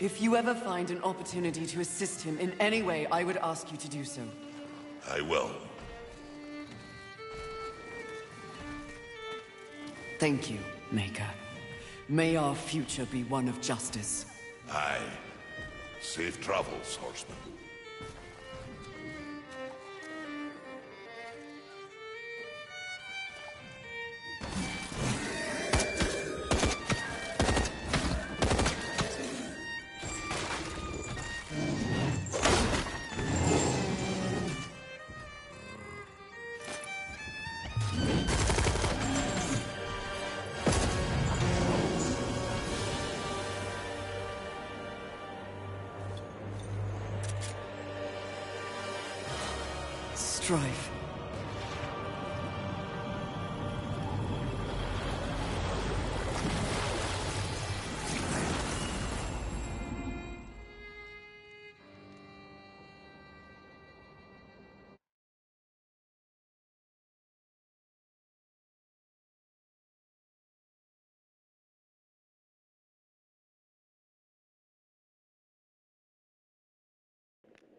If you ever find an opportunity to assist him in any way, I would ask you to do so. I will. Thank you, Maker. May our future be one of justice. Aye. Safe travels, Horseman. strife.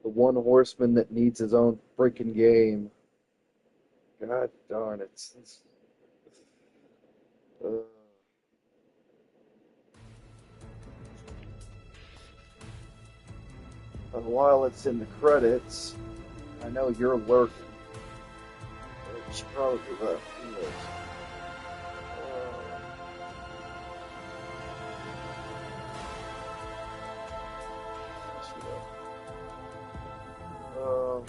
The one horseman that needs his own freaking game. God darn it. Uh, and while it's in the credits, I know you're lurking. It's probably left. Who knows? Um,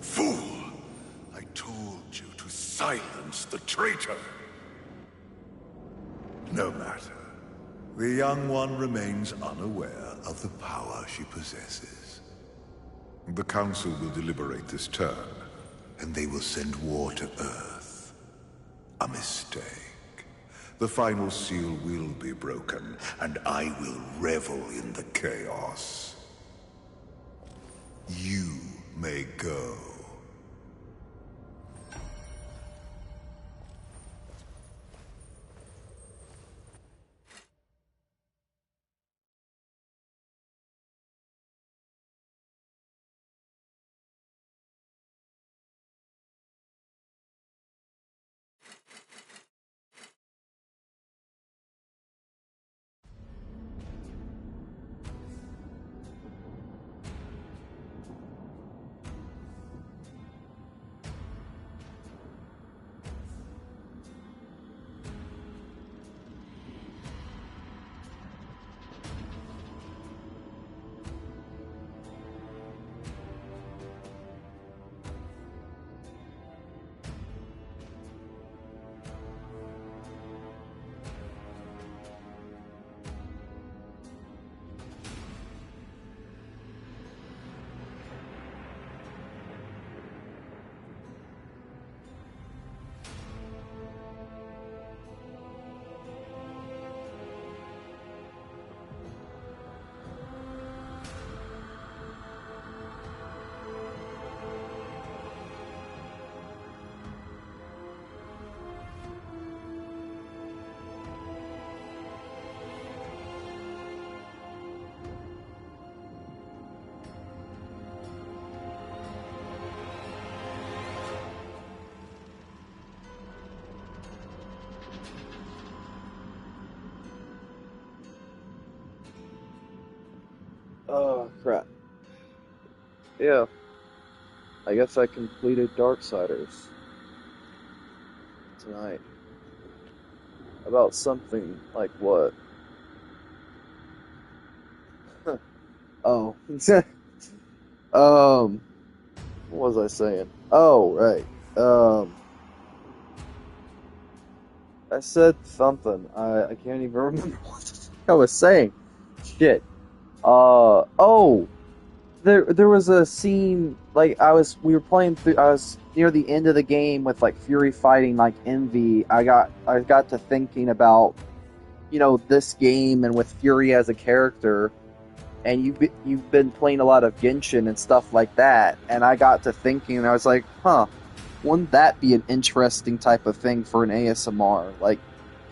Fool! I told you to silence the traitor. No matter. The young one remains unaware of the power she possesses. The Council will deliberate this turn, and they will send war to Earth. A mistake. The final seal will be broken, and I will revel in the chaos. You may go. oh, crap. Yeah, I guess I completed Darksiders tonight. About something like what? Oh. What was I saying? Oh, right. I said something. I can't even remember what the fuck I was saying. Shit. Oh, there was a scene, like, we were playing through, I was near the end of the game with, like, Fury fighting, like, Envy. I got to thinking about, this game and with Fury as a character, and you've been playing a lot of Genshin and stuff like that, and I got to thinking, and I was like, wouldn't that be an interesting type of thing for an ASMR? Like,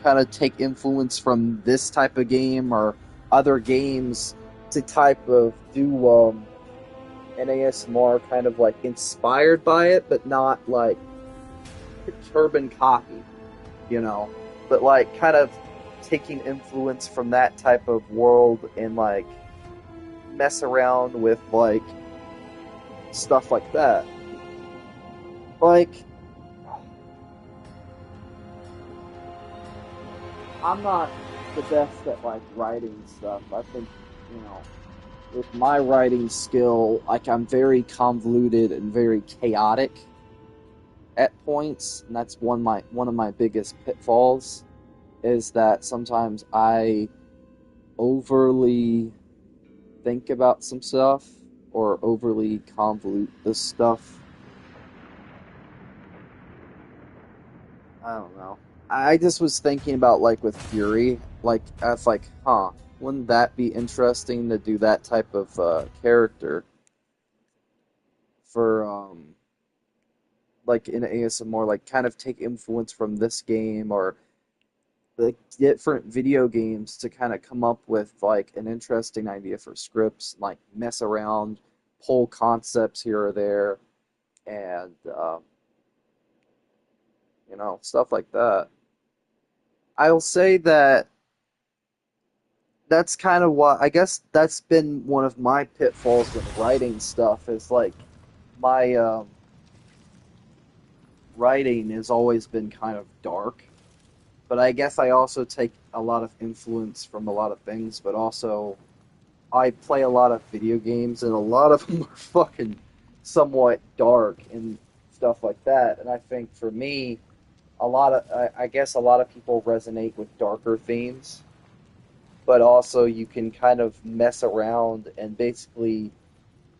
kind of take influence from this type of game or other games to type of do an ASMR kind of like inspired by it, but not like turban copy, you know, but like kind of taking influence from that type of world and like mess around with like stuff like that. Like, I'm not the best at like writing stuff. I think, you know, with my writing skill, like I'm very convoluted and very chaotic at points, and that's one of my biggest pitfalls is that sometimes I overly think about some stuff or overly convolute the stuff. I don't know. I just was thinking about like with Fury, like I was like, wouldn't that be interesting to do that type of character for like in ASMR, like kind of take influence from this game or like different video games to kind of come up with like an interesting idea for scripts, like mess around, pull concepts here or there, and you know, stuff like that. I'll say that that's kind of what I guess that's been one of my pitfalls with writing stuff is like my writing has always been kind of dark, but I guess I also take a lot of influence from a lot of things, but also I play a lot of video games and a lot of them are fucking somewhat dark and stuff like that, and I think for me I guess a lot of people resonate with darker themes, but also you can kind of mess around and basically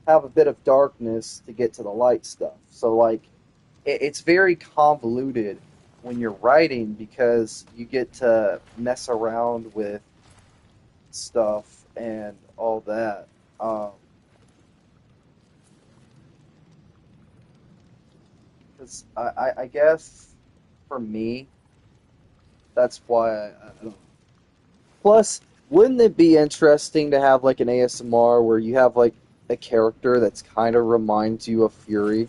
have a bit of darkness to get to the light stuff. So, like, it's very convoluted when you're writing because you get to mess around with stuff and all that. 'Cause I guess for me, that's why I don't know. Plus, wouldn't it be interesting to have like an ASMR where you have like a character that's kind of reminds you of Fury?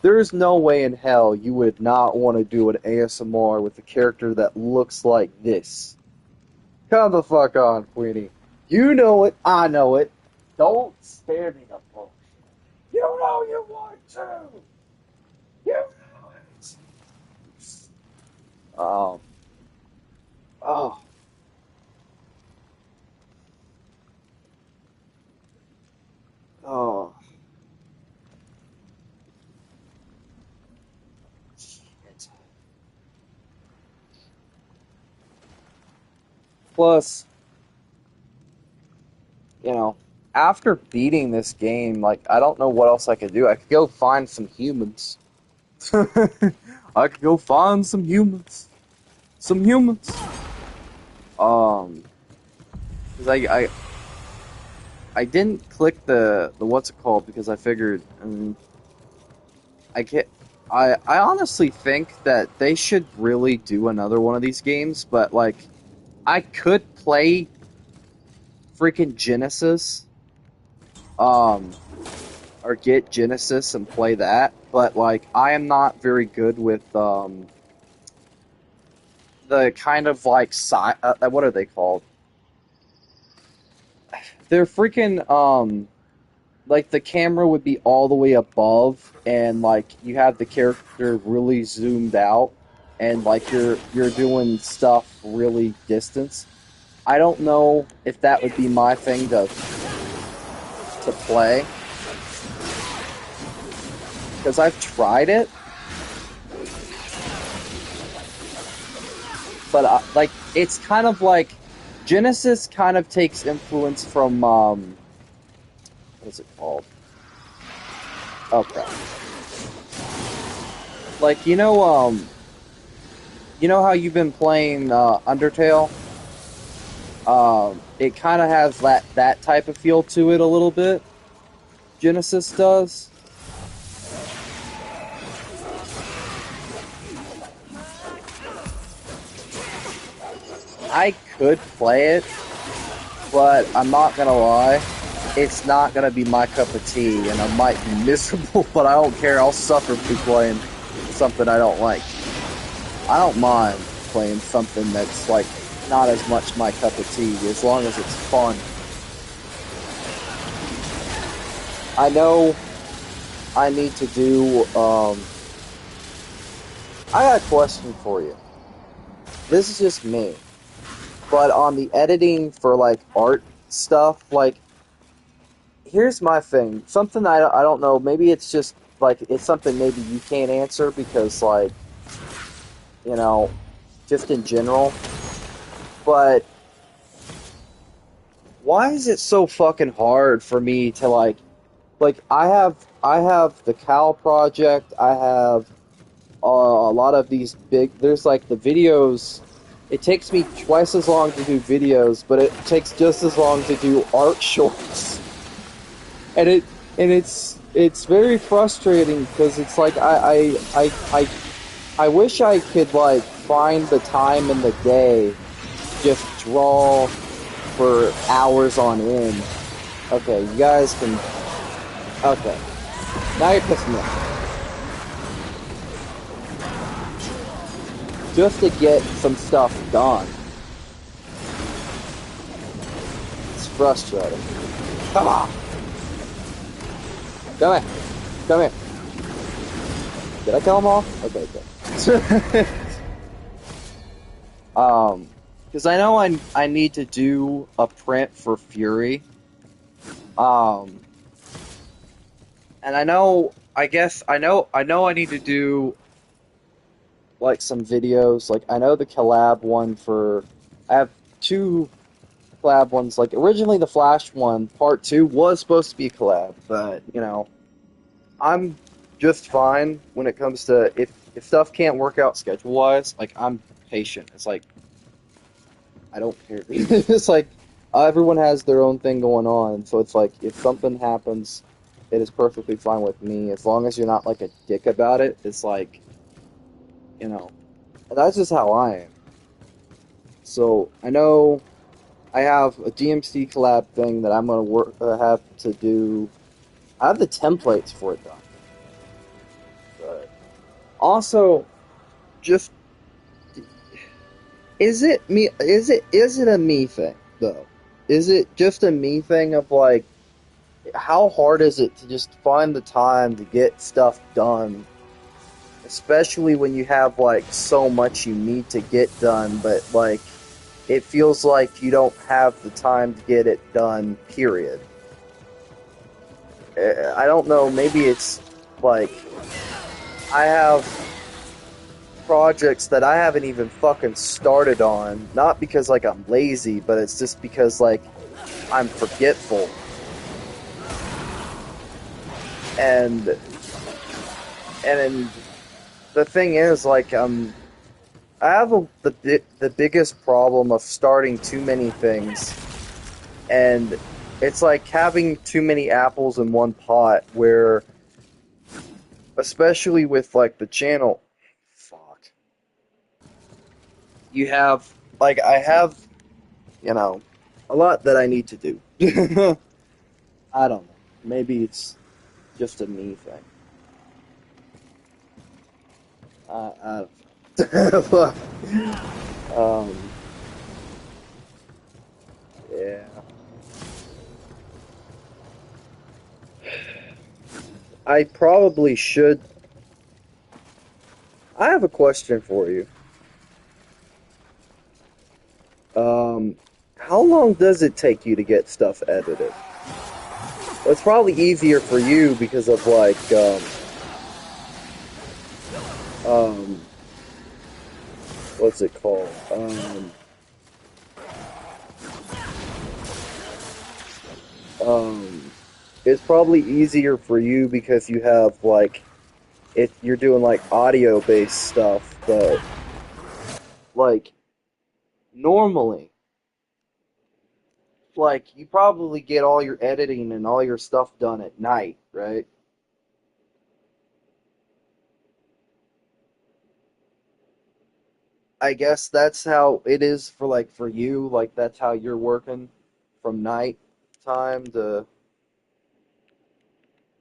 There's no way in hell you would not want to do an ASMR with a character that looks like this. Come the fuck on, Queenie. You know it, I know it. Don't spare me the bullshit. You know you want to! You know it! Oh. Oh. Shit. Plus, you know, after beating this game, like, I don't know what else I could do. I could go find some humans. I could go find some humans. Some humans. 'Cause I didn't click the what's it called because I figured I honestly think that they should really do another one of these games, but like I could play freaking Genesis or get Genesis and play that, but like I am not very good with the kind of like what are they called? They're freaking like the camera would be all the way above and like you have the character really zoomed out and like you're doing stuff really distance. I don't know if that would be my thing to play because I've tried it, but like it's kind of like Genesis kind of takes influence from what is it called? Oh crap! Like you know how you've been playing Undertale. It kind of has that type of feel to it a little bit. Genesis does. I could play it, but I'm not gonna lie. it's not gonna be my cup of tea, and I might be miserable, but I don't care. I'll suffer through playing something I don't like. I don't mind playing something that's like not as much my cup of tea, as long as it's fun. I know I need to do, I got a question for you. This is just me. But on the editing for, like, art stuff, like, here's my thing. Something I don't know, maybe it's just, like, it's something maybe you can't answer because, like, you know, just in general. But why is it so fucking hard for me to, like, I have the Cal project, I have a lot of these there's like the videos, it takes me twice as long to do videos, but it takes just as long to do art shorts. And it's very frustrating because it's like I wish I could like find the time in the day to just draw for hours on end. Okay, you guys can. Okay, now you're pissing me off. Just to get some stuff done. It's frustrating. Come on! Come here. Come here. Did I kill them all? Okay, good. Because I know I need to do a print for Fury. And I know, I know I need to do like some videos. Like I know the collab one for, I have two collab ones. Like originally the Flash one, part 2 was supposed to be a collab, but you know, I'm just fine when it comes to if stuff can't work out schedule wise. Like I'm patient. It's like I don't care. It's like everyone has their own thing going on, so it's like if something happens, it is perfectly fine with me as long as you're not like a dick about it. It's like, you know, that's just how I am. So I know I have a DMC collab thing that I'm gonna have to do. I have the templates for it done, but also just is it me? Is it a me thing though? Is it just a me thing of like how hard is it to just find the time to get stuff done, especially when you have like so much you need to get done, but like it feels like you don't have the time to get it done, period. I don't know, maybe it's like I have projects that I haven't even fucking started on, not because like I'm lazy, but it's just because like I'm forgetful. And the thing is, like, I have the biggest problem of starting too many things, and it's like having too many apples in one pot, where, especially with, like, the channel, fuck, you have, like, I have, you know, a lot that I need to do. I don't know. Maybe it's just a me thing. I don't know. Yeah. I probably should. I have a question for you. How long does it take you to get stuff edited? Well, it's probably easier for you because of like, what's it called? It's probably easier for you because you have like, if you're doing like audio-based stuff, but like normally, like you probably get all your editing and all your stuff done at night, right? I guess that's how it is for like for you, like that's how you're working from night time to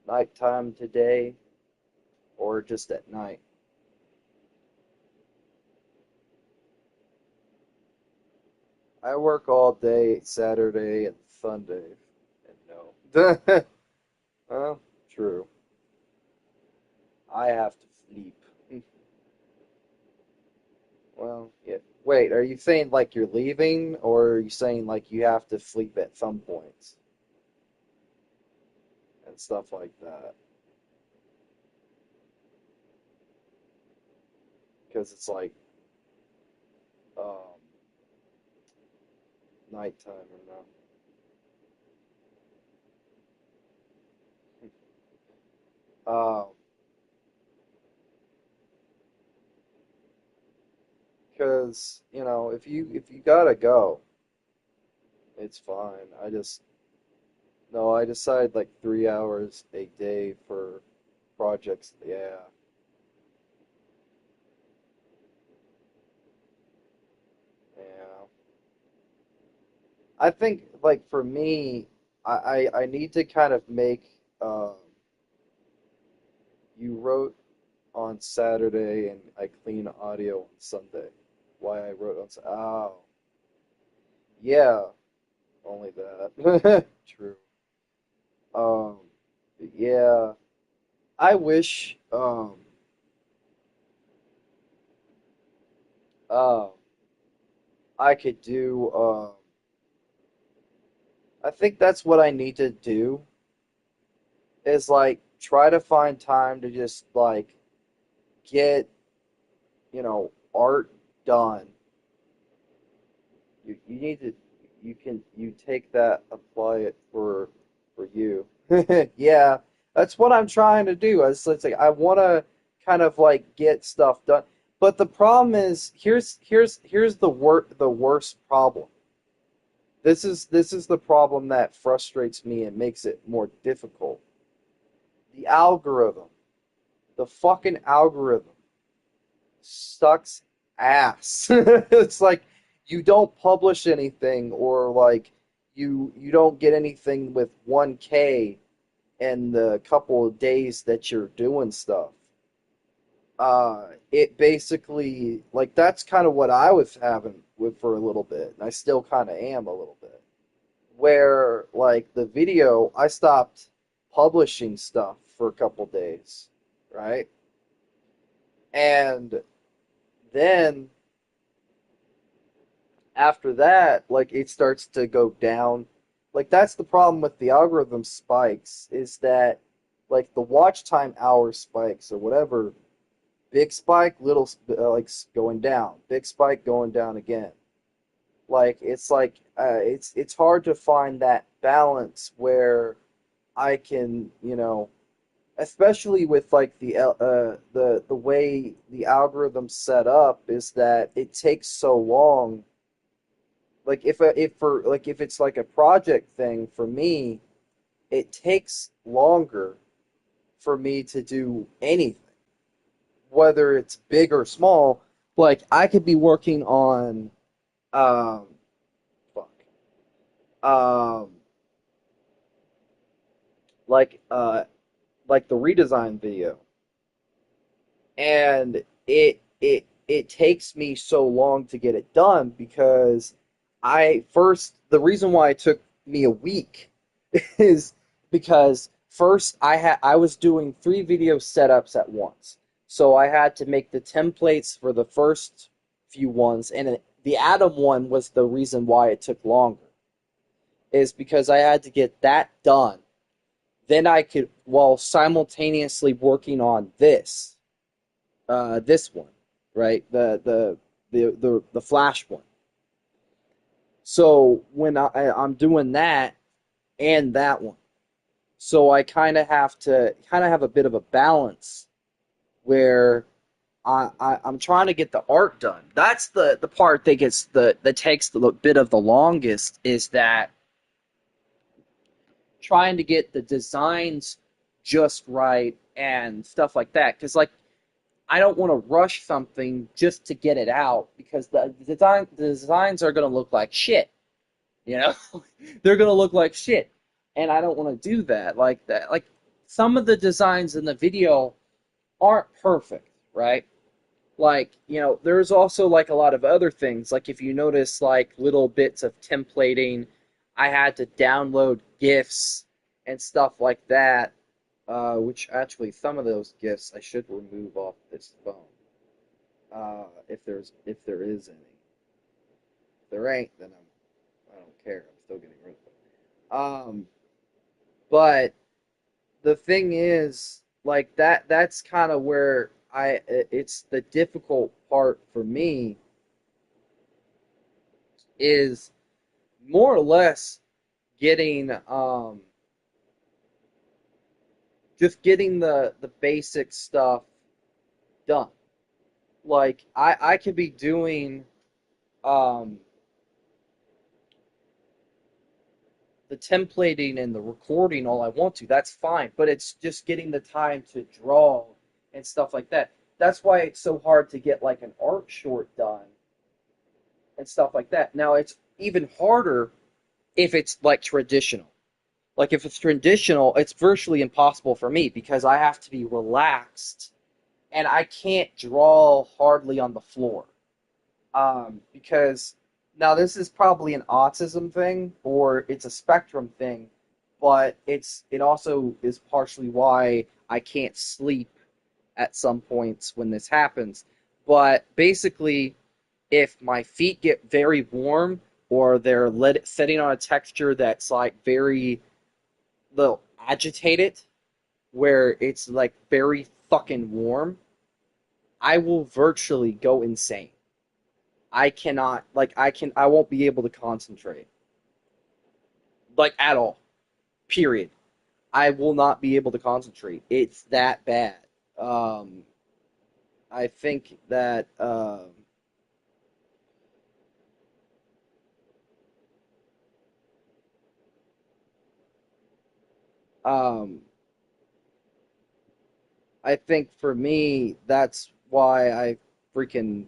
nighttime today or just at night? I work all day Saturday and Sunday. And no. Well, true. I have to sleep. Well, yeah. Wait, are you saying like you're leaving, or are you saying like you have to sleep at some points and stuff like that? Because it's like um, nighttime or no? Um, because if you gotta go, it's fine. I just no, I decide like 3 hours a day for projects. Yeah, yeah. I think like for me, I need to kind of make. You wrote on Saturday and I clean audio on Sunday. Why I wrote on oh yeah, only that. True. Um, yeah. I wish uh I could do I think that's what I need to do is like try to find time to just like get, art done. You need to you take that, apply it for you. Yeah, that's what I'm trying to do. It's like I want to kind of like get stuff done. But the problem is here's the worst problem. This is the problem that frustrates me and makes it more difficult. The algorithm, the fucking algorithm sucks ass. It's like you don't publish anything or like you don't get anything with 1K in the couple of days that you're doing stuff. It basically like that's kind of what I was having with for a little bit, and I still kind of am a little bit. Where like the video, I stopped publishing stuff for a couple days, right? And then after that, like it starts to go down. Like that's the problem with the algorithm spikes is that like the watch time hour spikes or whatever, big spike, little like going down, big spike going down again. It's hard to find that balance where I can, especially with like the way the algorithm's set up is that it takes so long. Like if it's like a project thing for me, it takes longer for me to do anything, whether it's big or small. Like I could be working on um fuck um like uh like the redesign video, and it takes me so long to get it done because the reason why it took me a week is because first I was doing 3 video setups at once. So I had to make the templates for the first few ones, and the Atom one was the reason why it took longer. Is because I had to get that done. Then I could, while simultaneously working on this one, right? The Flash one. So when I'm doing that and that one, so I kind of have a bit of a balance where I'm trying to get the art done. That's the part that takes the bit of the longest is that trying to get the designs just right and stuff like that. Because like I don't want to rush something just to get it out because the designs are going to look like shit. You know, they're going to look like shit, and I don't want to do that. Like that. Like some of the designs in the video aren't perfect, right? Like, there's also like a lot of other things. Like if you notice like little bits of templating, I had to download GIFs and stuff like that, which actually some of those GIFs I should remove off this phone. If there is any. If there ain't, then I don't care. I'm still getting rid of them. But the thing is, like that's kind of where it's the difficult part for me is more or less getting just getting the basic stuff done. Like I could be doing um the templating and the recording all I want to. That's fine, but it's just getting the time to draw and stuff like that. That's why it's so hard to get like an art short done and stuff like that. Now it's even harder if it's like traditional. Like if it's traditional, it's virtually impossible for me because I have to be relaxed and I can't draw hardly on the floor. Because now this is probably an autism thing or it's a spectrum thing, but it also is partially why I can't sleep at some points when this happens. But basically, if my feet get very warm or they're setting on a texture that's like very little agitated, where it's like very fucking warm, I will virtually go insane. I cannot, like, I won't be able to concentrate. Like, at all. Period. I will not be able to concentrate. It's that bad. Um, I think that, um, I think for me, that's why I freaking,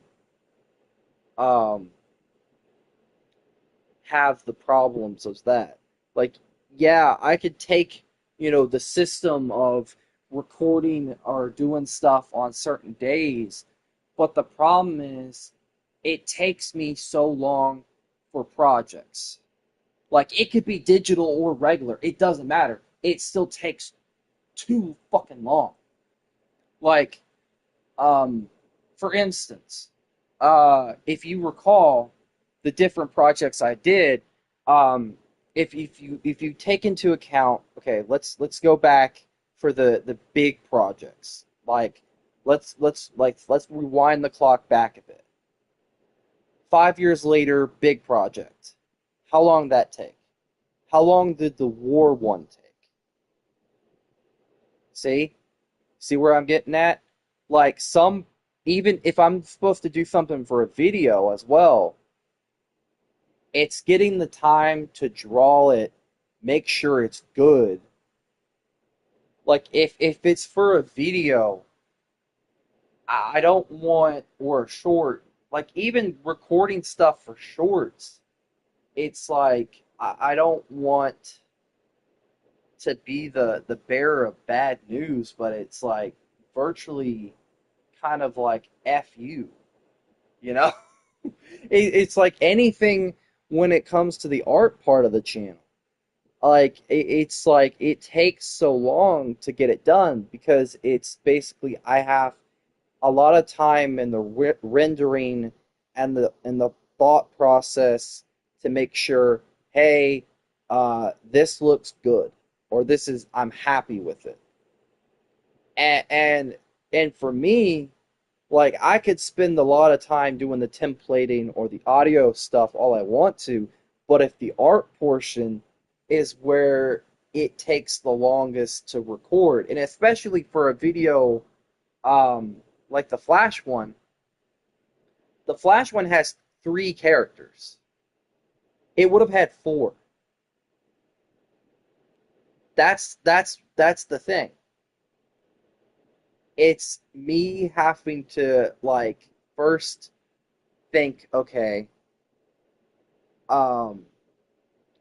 um, have the problems of that. Like, yeah, I could take, the system of recording or doing stuff on certain days, but the problem is it takes me so long for projects. Like, it could be digital or regular, it doesn't matter. It still takes too fucking long. Like, um, for instance, if you recall the different projects I did, um, if you take into account, okay, let's go back for the big projects. Like, let's rewind the clock back a bit. 5 years later, big project. How long did that take? How long did the war one take? See? See where I'm getting at? Like even if I'm supposed to do something for a video as well, it's getting the time to draw it, make sure it's good. Like if it's for a video, I don't want or a short, like even recording stuff for shorts, it's like I don't want to be the bearer of bad news, but it's like virtually kind of like F you, you know? It's like anything when it comes to the art part of the channel. Like, it's like it takes so long to get it done because it's basically I have a lot of time in the rendering and the thought process to make sure, hey, this looks good or this is I'm happy with it. And for me, like I could spend a lot of time doing the templating or the audio stuff all I want to, but if the art portion is where it takes the longest to record, and especially for a video like the Flash one has 3 characters. It would have had 4. That's the thing. It's me having to like first think, okay, um,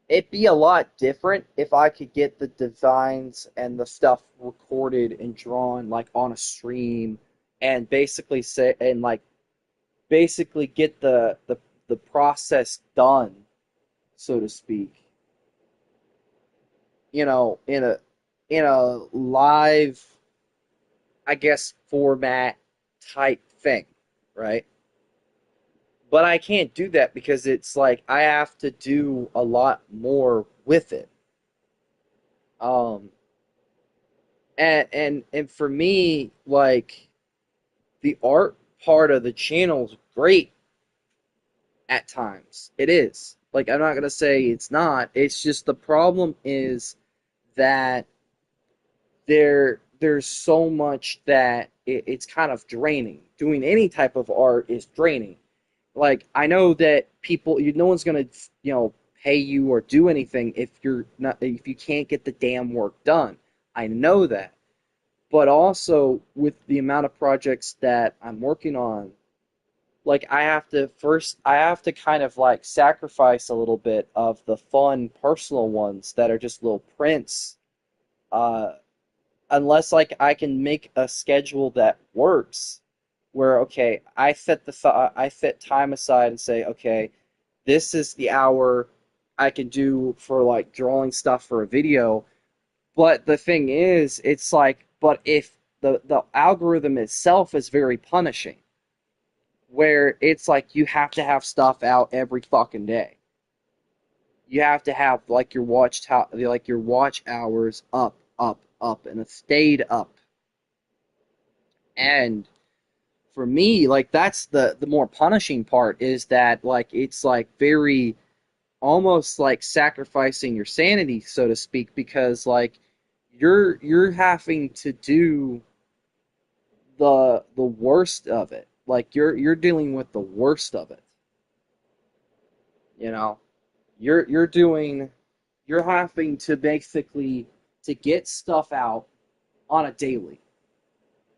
it'd be a lot different if I could get the designs and the stuff recorded and drawn like on a stream and basically say and like basically get the process done, so to speak. You know, in a live, I guess, format type thing, right? But I can't do that because it's like I have to do a lot more with it. Um, and for me, like the art part of the channel is great at times. It is. Like I'm not gonna say it's not. It's just the problem is that there's so much that it's kind of draining. Doing any type of art is draining. Like I know that people, no one's gonna, pay you or do anything if you can't get the damn work done. I know that, but also with the amount of projects that I'm working on, like I have to kind of like sacrifice a little bit of the fun personal ones that are just little prints, uh, unless like I can make a schedule that works where okay, I set time aside and say okay, this is the hour I can do for like drawing stuff for a video. But the thing is, it's like, but if the algorithm itself is very punishing, where it's like you have to have stuff out every fucking day. You have to have like your watch hours up, up, up, and it stayed up. And for me, like that's the more punishing part is that like it's like very almost like sacrificing your sanity, so to speak, because like you're having to do the worst of it. Like you're dealing with the worst of it. You know, you're having to basically to get stuff out on a daily.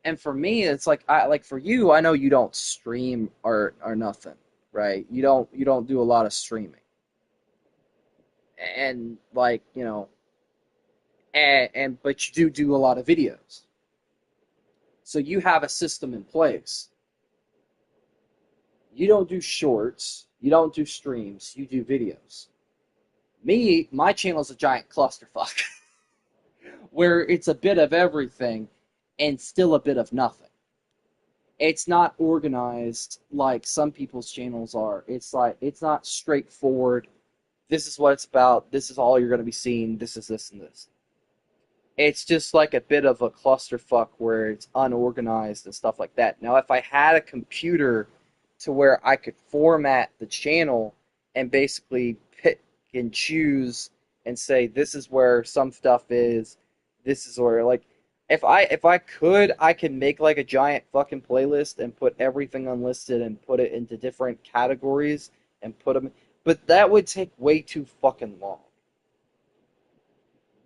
And for me, it's like I like for you, I know you don't stream or nothing, right? You don't do a lot of streaming, and like and but you do a lot of videos, so you have a system in place. You don't do shorts, you don't do streams, you do videos. Me, my channel is a giant clusterfuck, where it's a bit of everything and still a bit of nothing. It's not organized like some people's channels are. It's like it's not straightforward. This is what it's about. This is all you're going to be seeing. This is this and this. It's just like a bit of a clusterfuck where it's unorganized and stuff like that. Now, if I had a computer to where I could format the channel and basically pick and choose and say this is where some stuff is, this is where like if I could, I could make like a giant fucking playlist and put everything unlisted and put it into different categories and put them. But that would take way too fucking long.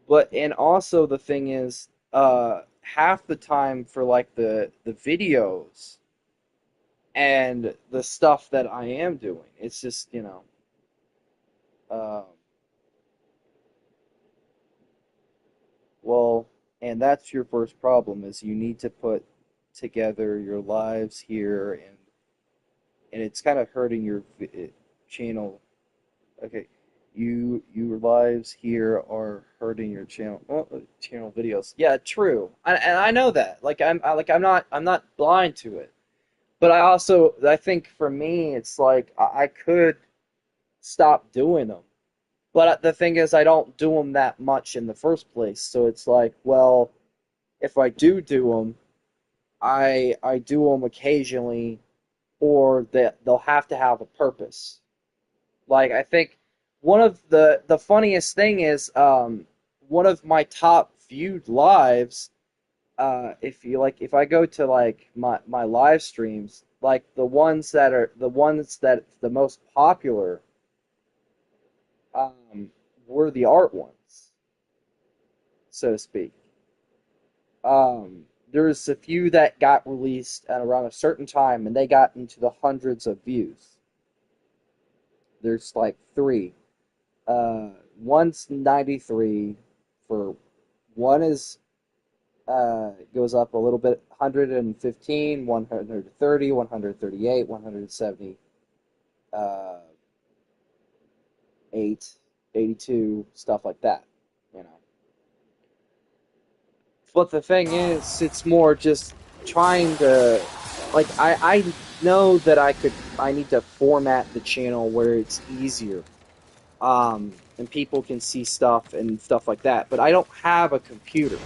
But and also the thing is, half the time for like the videos and the stuff that I am doing, it's just uh, well, and that's your first problem is you need to put together your lives here and it's kind of hurting your channel. Okay, your lives here are hurting your channel channel videos. Yeah, true. And I know that. Like I'm not blind to it. But I think for me it's like I could stop doing them. But the thing is I don't do them that much in the first place. So it's like, well, if I do them, I do them occasionally or that they'll have to have a purpose. Like I think one of the funniest thing is one of my top viewed lives. If you like, if I go to like my live streams, like the ones that the most popular, were the art ones, so to speak. There's a few that got released at around a certain time, and they got into the hundreds of views. There's like three. one's 93 for one is goes up a little bit, 115, 130, 138, 170, 8, 82, stuff like that, you know. But the thing is, it's more just trying to, like, I know that I need to format the channel where it's easier, and people can see stuff and stuff like that, but I don't have a computer.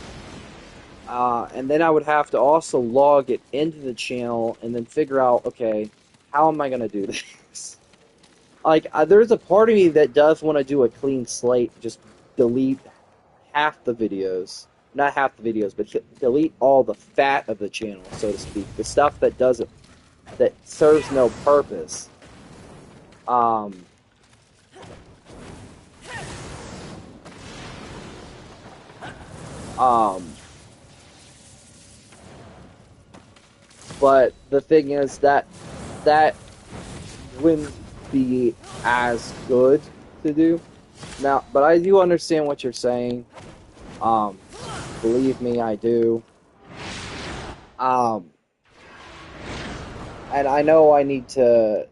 And then I would have to also log it into the channel and then figure out, okay, how am I going to do this? Like, there's a part of me that does want to do a clean slate, just delete half the videos. Not half the videos, but delete all the fat of the channel, so to speak. The stuff that doesn't, that serves no purpose. Um, but the thing is that wouldn't be as good to do. Now, but I do understand what you're saying. Believe me, I do. And I know I need to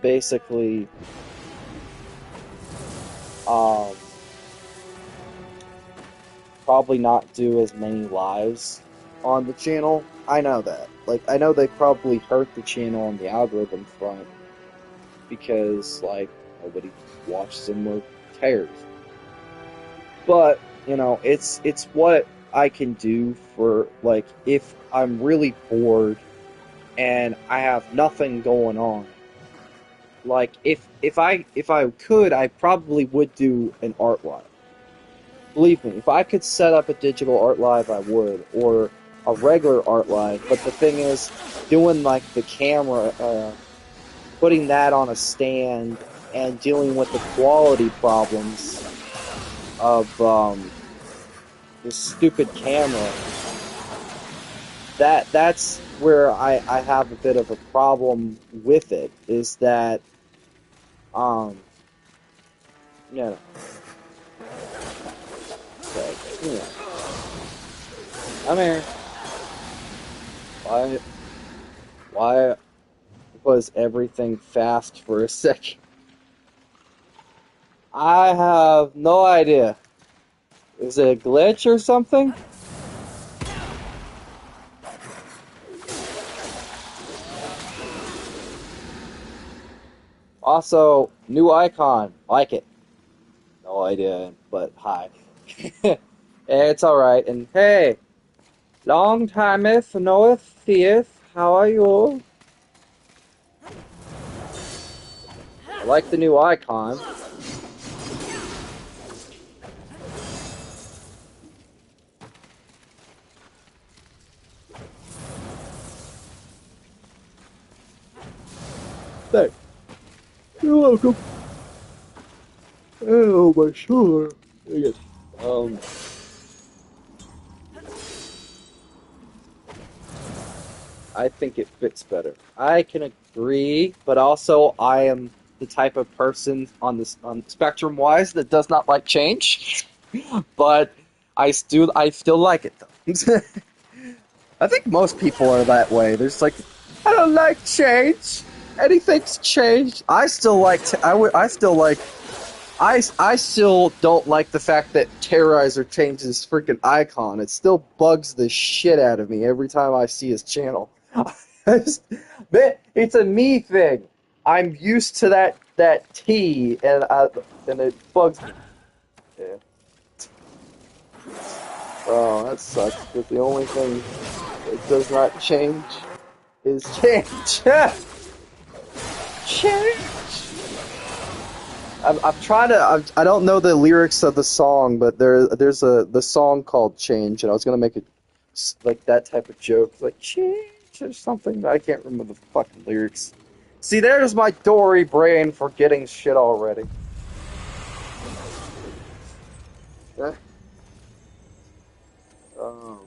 basically probably not do as many lives on the channel. I know that. Like, I know they probably hurt the channel on the algorithm front because, like, nobody watches them or cares. But, you know, it's what I can do for, like, if I'm really bored and I have nothing going on. Like, if I could, I probably would do an art live. Believe me, if I could set up a digital art live, I would, or a regular art live. But the thing is, doing like the camera, putting that on a stand, and dealing with the quality problems of this stupid camera. That's where I have a bit of a problem with it. Is that you know. But, you know, come here. Why was everything fast for a second? I have no idea. Is it a glitch or something? Also, new icon. Like it. No idea, but hi. It's alright. And hey, long timeth, knoweth, seeth. How are you? I like the new icon. Thanks. You're welcome. Oh, my shoulder. Yes. I think it fits better. I can agree, but also I am the type of person on this on spectrum wise that does not like change. But I still like it though. I think most people are that way. There's like, I don't like change. Anything's changed. I still like. I still like. I still don't like the fact that Terrorizer changed his freaking icon. It still bugs the shit out of me every time I see his channel. It's a me thing. I'm used to that T, and it bugs me. Yeah. Oh, that sucks. But the only thing that does not change is change. Change. I'm trying to. I don't know the lyrics of the song, but there's the song called Change, and I was gonna make it like that type of joke, like change or something. But I can't remember the fucking lyrics. See, there's my Dory brain forgetting shit already. Yeah. Um.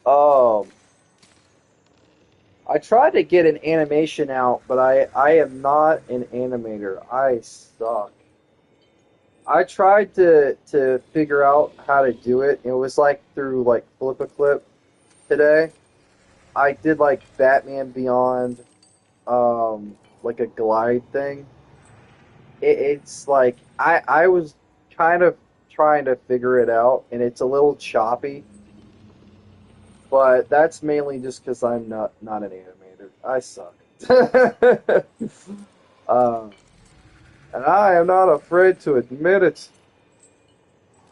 Um. I tried to get an animation out, but I am not an animator. I suck. I tried to figure out how to do it. It was like through like Flip a Clip today. I did like Batman Beyond, like a glide thing. It's like I was kind of trying to figure it out, and it's a little choppy. But that's mainly just because I'm not an animator. I suck. uh, and I am not afraid to admit it.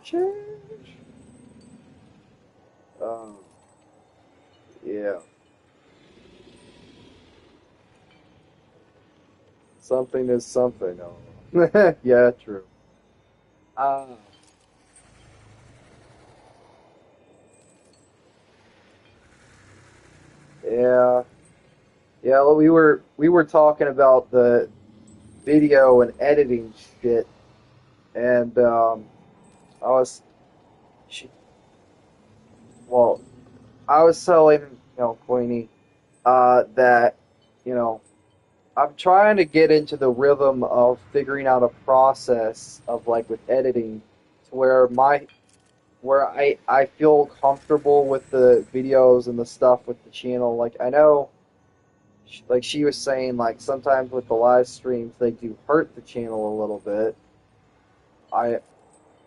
Change. Yeah. Something is something. Oh. Yeah, true. Uh, yeah. Yeah, well, we were talking about the video and editing shit, and I was she, well, I was telling Queenie, that you know I'm trying to get into the rhythm of figuring out a process of like with editing, to where I feel comfortable with the videos and the stuff with the channel. Like I know, like she was saying, like sometimes with the live streams they do hurt the channel a little bit. I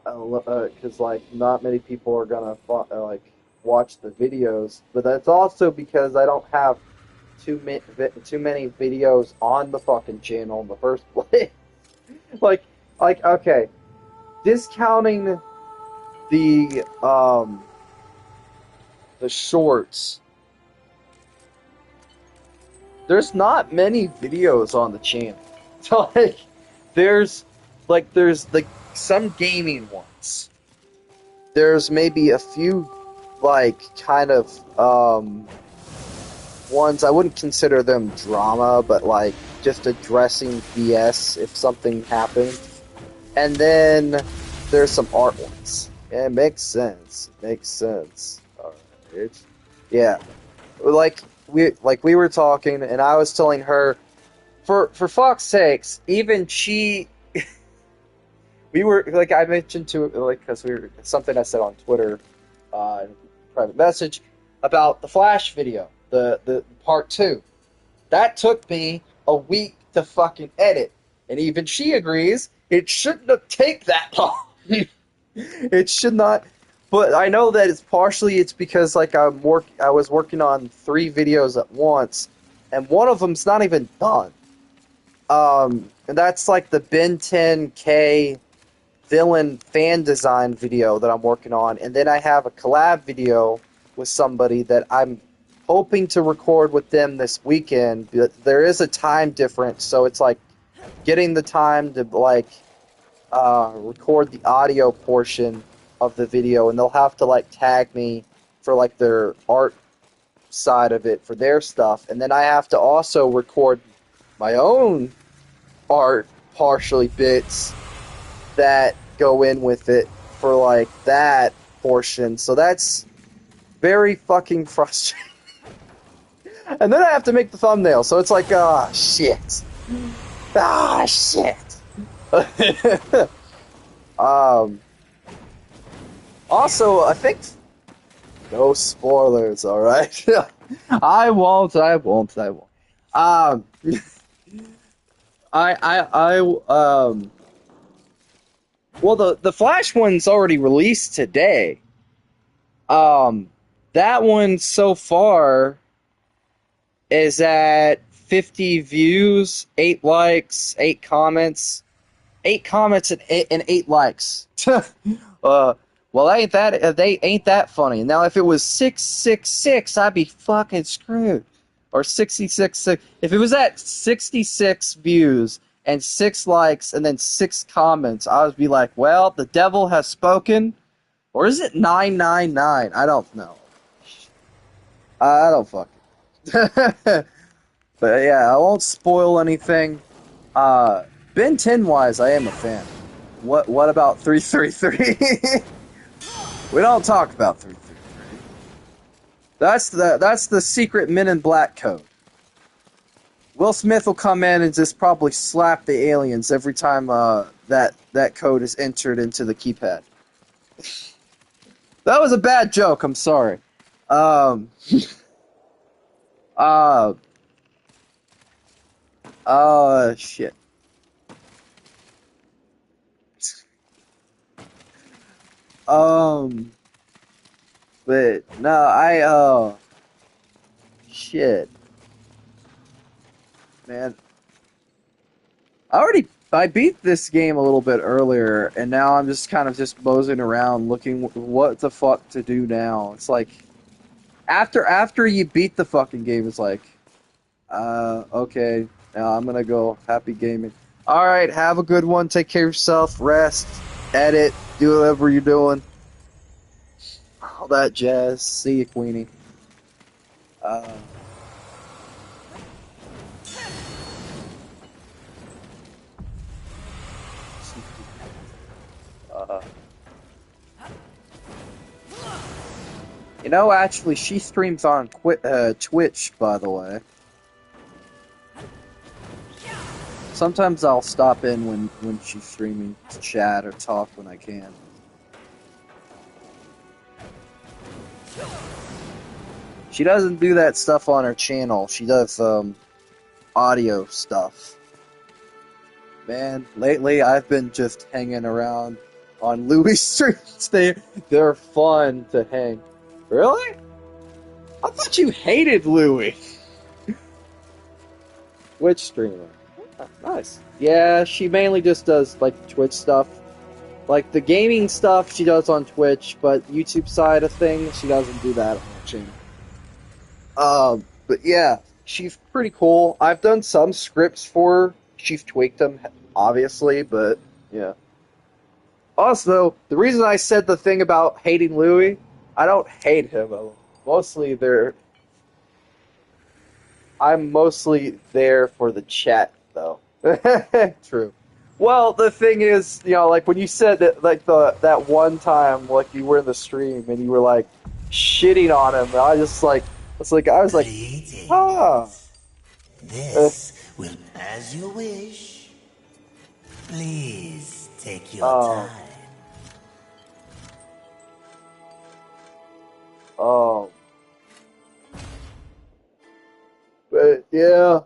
because like not many people are gonna like watch the videos, but that's also because I don't have too many videos on the fucking channel in the first place. like okay, discounting the the shorts. There's not many videos on the channel. So there's there's like some gaming ones. There's maybe a few like kind of ones I wouldn't consider them drama, but like just addressing BS if something happened. And then there's some art ones. Yeah, it makes sense. It makes sense. Alright. Yeah. We were talking and I was telling her for fuck's sakes, even she we were like I mentioned to like because we were something I said on Twitter, private message about the Flash video, the part 2. That took me a week to fucking edit, and even she agrees it shouldn't have taken that long. It should not. But I know that it's because like I was working on 3 videos at once, and one of them's not even done. And that's like the Ben 10K villain fan design video that I'm working on, and then I have a collab video with somebody that I'm hoping to record with them this weekend. But there is a time difference, so it's like getting the time to like record the audio portion of the video, and they'll have to like tag me for like their art side of it for their stuff, and then I have to also record my own art partially bits that go in with it for like that portion. So that's very fucking frustrating. And then I have to make the thumbnail, so it's like, ah, shit. Ah, shit. Also, I think no spoilers, alright? I won't. Well, the Flash one's already released today. That one so far is at 50 views, 8 likes, 8 comments. 8 comments and 8 likes. Well, ain't that funny? Now, if it was 666, I'd be fucking screwed. Or 66. If it was at 66 views and 6 likes and then 6 comments, I would be like, well, the devil has spoken. Or is it 999? I don't know. I don't fucking. But yeah, I won't spoil anything. Ben 10 wise, I am a fan. What about 333? We don't talk about 333. That's the secret Men in Black code. Will Smith will come in and just probably slap the aliens every time that code is entered into the keypad. That was a bad joke. I'm sorry. Um. Shit. But no, shit, man. I beat this game a little bit earlier, and now I'm just kind of just moseying around looking what the fuck to do now. It's like after you beat the fucking game, it's like, okay, now I'm gonna go happy gaming. All right, have a good one. Take care of yourself. Rest, edit, do whatever you're doing. All that jazz. See you, Queenie. Uh, you know, actually, she streams on Twitch, by the way. Sometimes I'll stop in when she's streaming to chat or talk when I can. She doesn't do that stuff on her channel. She does audio stuff. Man, lately I've been just hanging around on Liveee streams. They're fun to hang. Really? I thought you hated Liveee. Which streamer? Oh, nice. Yeah, she mainly just does like Twitch stuff. Like the gaming stuff she does on Twitch, but YouTube side of things, she doesn't do that on her channel. But yeah, she's pretty cool. I've done some scripts for her. She's tweaked them, obviously, but yeah. Also, the reason I said the thing about hating Liveee, I don't hate him. I'm mostly there for the chat, though. True. Well, the thing is, you know, like when you said that, like that one time, like you were in the stream and you were like shitting on him, I was like, Greetings. ah. This will, as you wish. Please take your time. Oh. But yeah,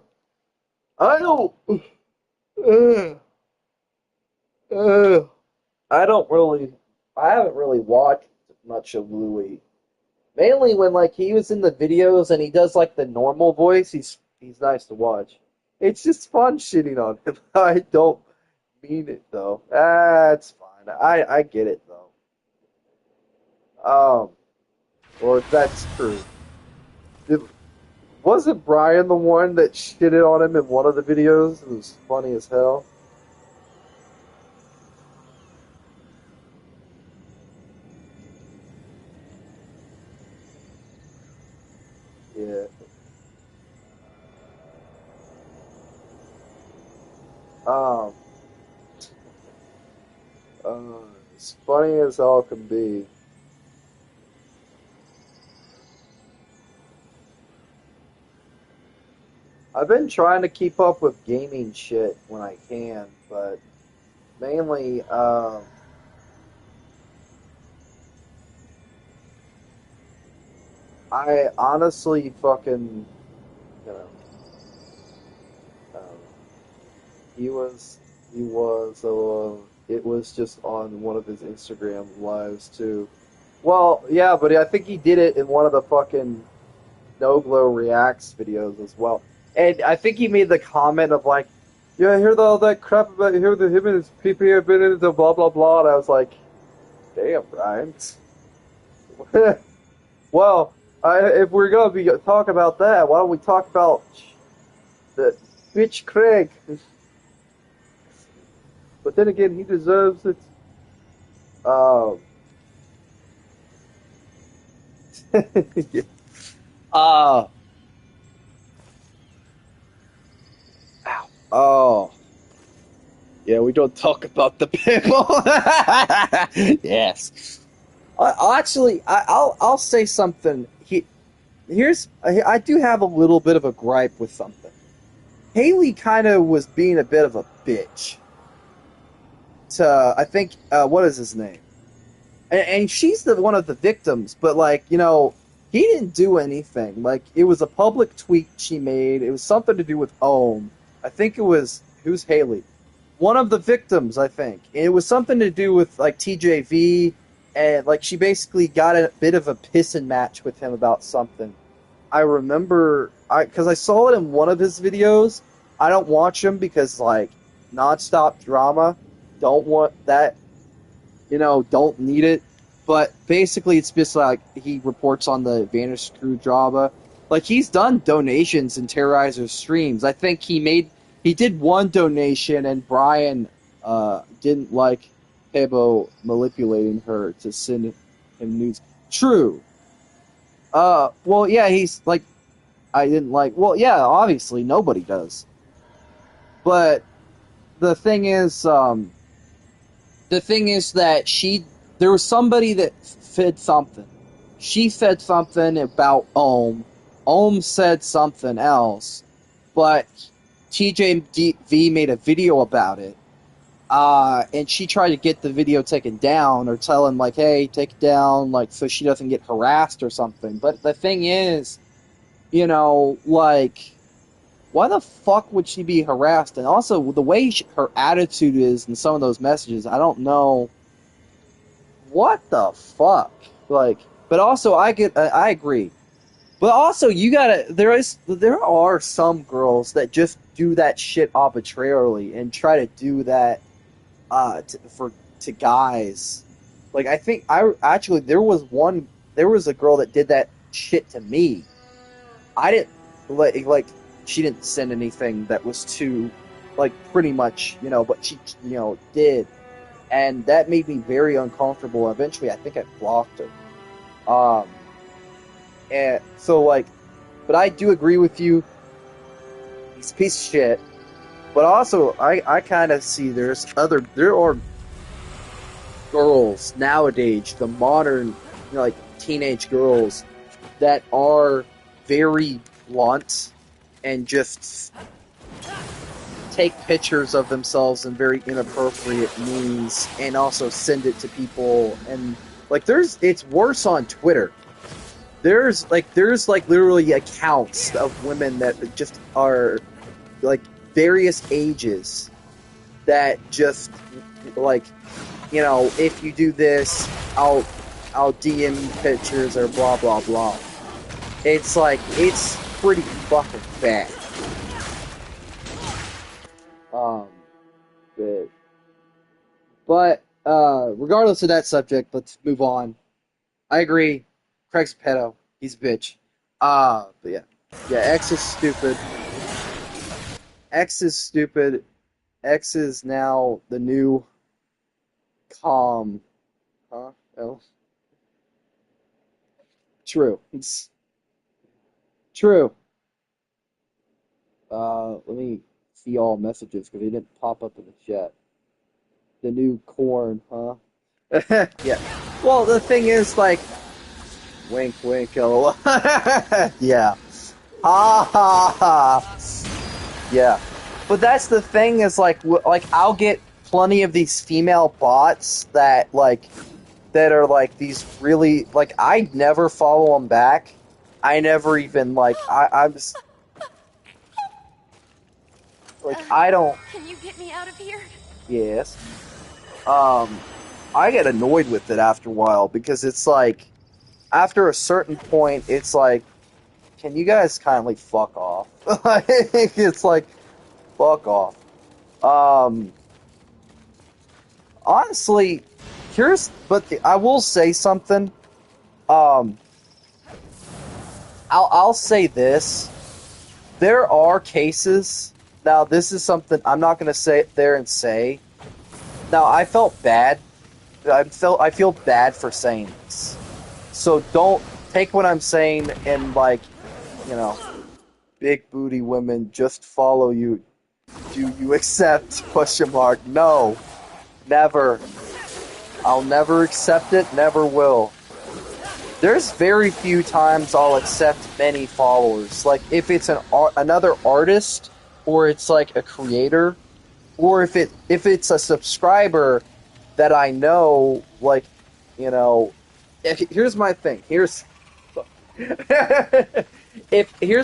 I don't. I haven't really watched much of Liveee. Mainly when like he was in the videos and he does like the normal voice, he's nice to watch. It's just fun shitting on him. I don't mean it though. It's fine. I get it though. Or if that's true. Wasn't Brian the one that shitted on him in one of the videos? It was funny as hell. Yeah. Um, as funny as all can be. I've been trying to keep up with gaming shit when I can, but mainly, I honestly fucking, you know, um, it was just on one of his Instagram lives too. Well, yeah, but I think he did it in one of the fucking No Glow Reacts videos as well. And I think he made the comment of like, yeah, I heard all that crap about him and his PP have been into blah blah blah, and I was like, damn, Brian. Well, if we're gonna be talking about that, why don't we talk about the bitch Craig? But then again, he deserves it. Yeah. Ow. Oh. Yeah, we don't talk about the people. Yes. I'll say something. I do have a little bit of a gripe with something. Haley kind of was being a bit of a bitch to, I think, what is his name? And she's one of the victims, but, like, you know, he didn't do anything. Like, it was a public tweet she made. It was something to do with Ohm. I think it was, who's Haley? One of the victims, I think. And it was something to do with, like, TJV, and, like, she basically got a bit of a pissing match with him about something. I remember, because I saw it in one of his videos. I don't watch him because, like, nonstop drama. Don't want that, you know, don't need it. But basically, it's just like he reports on the Vanish Crew drama. Like, he's done donations in Terrorizer's streams. I think he did one donation, and Brian didn't like Hebo manipulating her to send him news. True. Well, yeah, he's like, I didn't like, well, yeah, obviously, nobody does. But the thing is that there was somebody that fed something. She said something about Ohm. Ohm said something else. But TJV made a video about it. And she tried to get the video taken down or tell him, like, hey, take it down, like, so she doesn't get harassed or something. But the thing is, you know, like, why the fuck would she be harassed? And also, the way her attitude is in some of those messages, I don't know. What the fuck? Like, but also, I agree. But also, there are some girls that just do that shit arbitrarily and try to do that to guys. Like, I think there was a girl that did that shit to me. I didn't like she didn't send anything that was too, like, pretty much, you know, but she, you know, did. And that made me very uncomfortable. Eventually, I think I blocked her. And so, like, but I do agree with you. He's a piece of shit. But also, I kind of see there are girls nowadays, the modern, you know, like, teenage girls, that are very blunt and just take pictures of themselves in very inappropriate means and also send it to people. And, like, it's worse on Twitter. There's literally accounts of women that just are, like, various ages that just, like, you know, if you do this, I'll DM you pictures or blah blah blah. It's like, it's pretty fucking bad. But regardless of that subject, let's move on. I agree. Craig's a pedo. He's a bitch. But yeah. Yeah, X is stupid. X is stupid. X is now the new calm. Huh? Oh. True. It's true. Let me see all messages because they didn't pop up in the chat. The new corn, huh? Yeah. Well, the thing is, like, wink, wink, lol. Yeah. Ha ha ha. Yeah. But that's the thing is, like, I'll get plenty of these female bots that are, like, these really, like, I never follow them back. I never even, like, I'm just, like, I don't. Can you get me out of here? Yes. I get annoyed with it after a while because it's like, after a certain point, it's like, can you guys kindly fuck off? It's like, fuck off. Honestly, I will say something. I'll say this. There are cases. Now, this is something I'm not going to sit there and say. Now, I felt bad. I feel bad for saying this. So don't take what I'm saying and, like, you know, big booty women just follow you. Do you accept? ? No. Never. I'll never accept it, never will. There's very few times I'll accept many followers. Like, if it's another artist or it's like a creator, or if it's a subscriber that I know, like, you know, here's my thing. Here's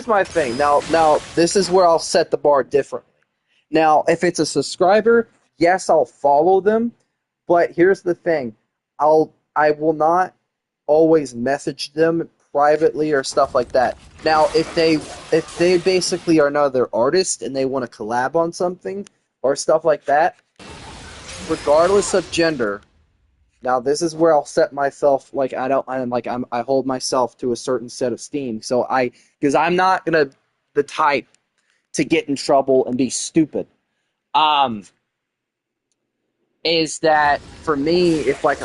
my thing. Now this is where I'll set the bar differently. Now, if it's a subscriber, yes, I'll follow them, but here's the thing. I will not always message them privately or stuff like that. Now, if they basically are another artist and they want to collab on something or stuff like that, regardless of gender, now this is where I'll set myself, like, I hold myself to a certain set of steam. So because I'm not the type to get in trouble and be stupid. Is that for me, if like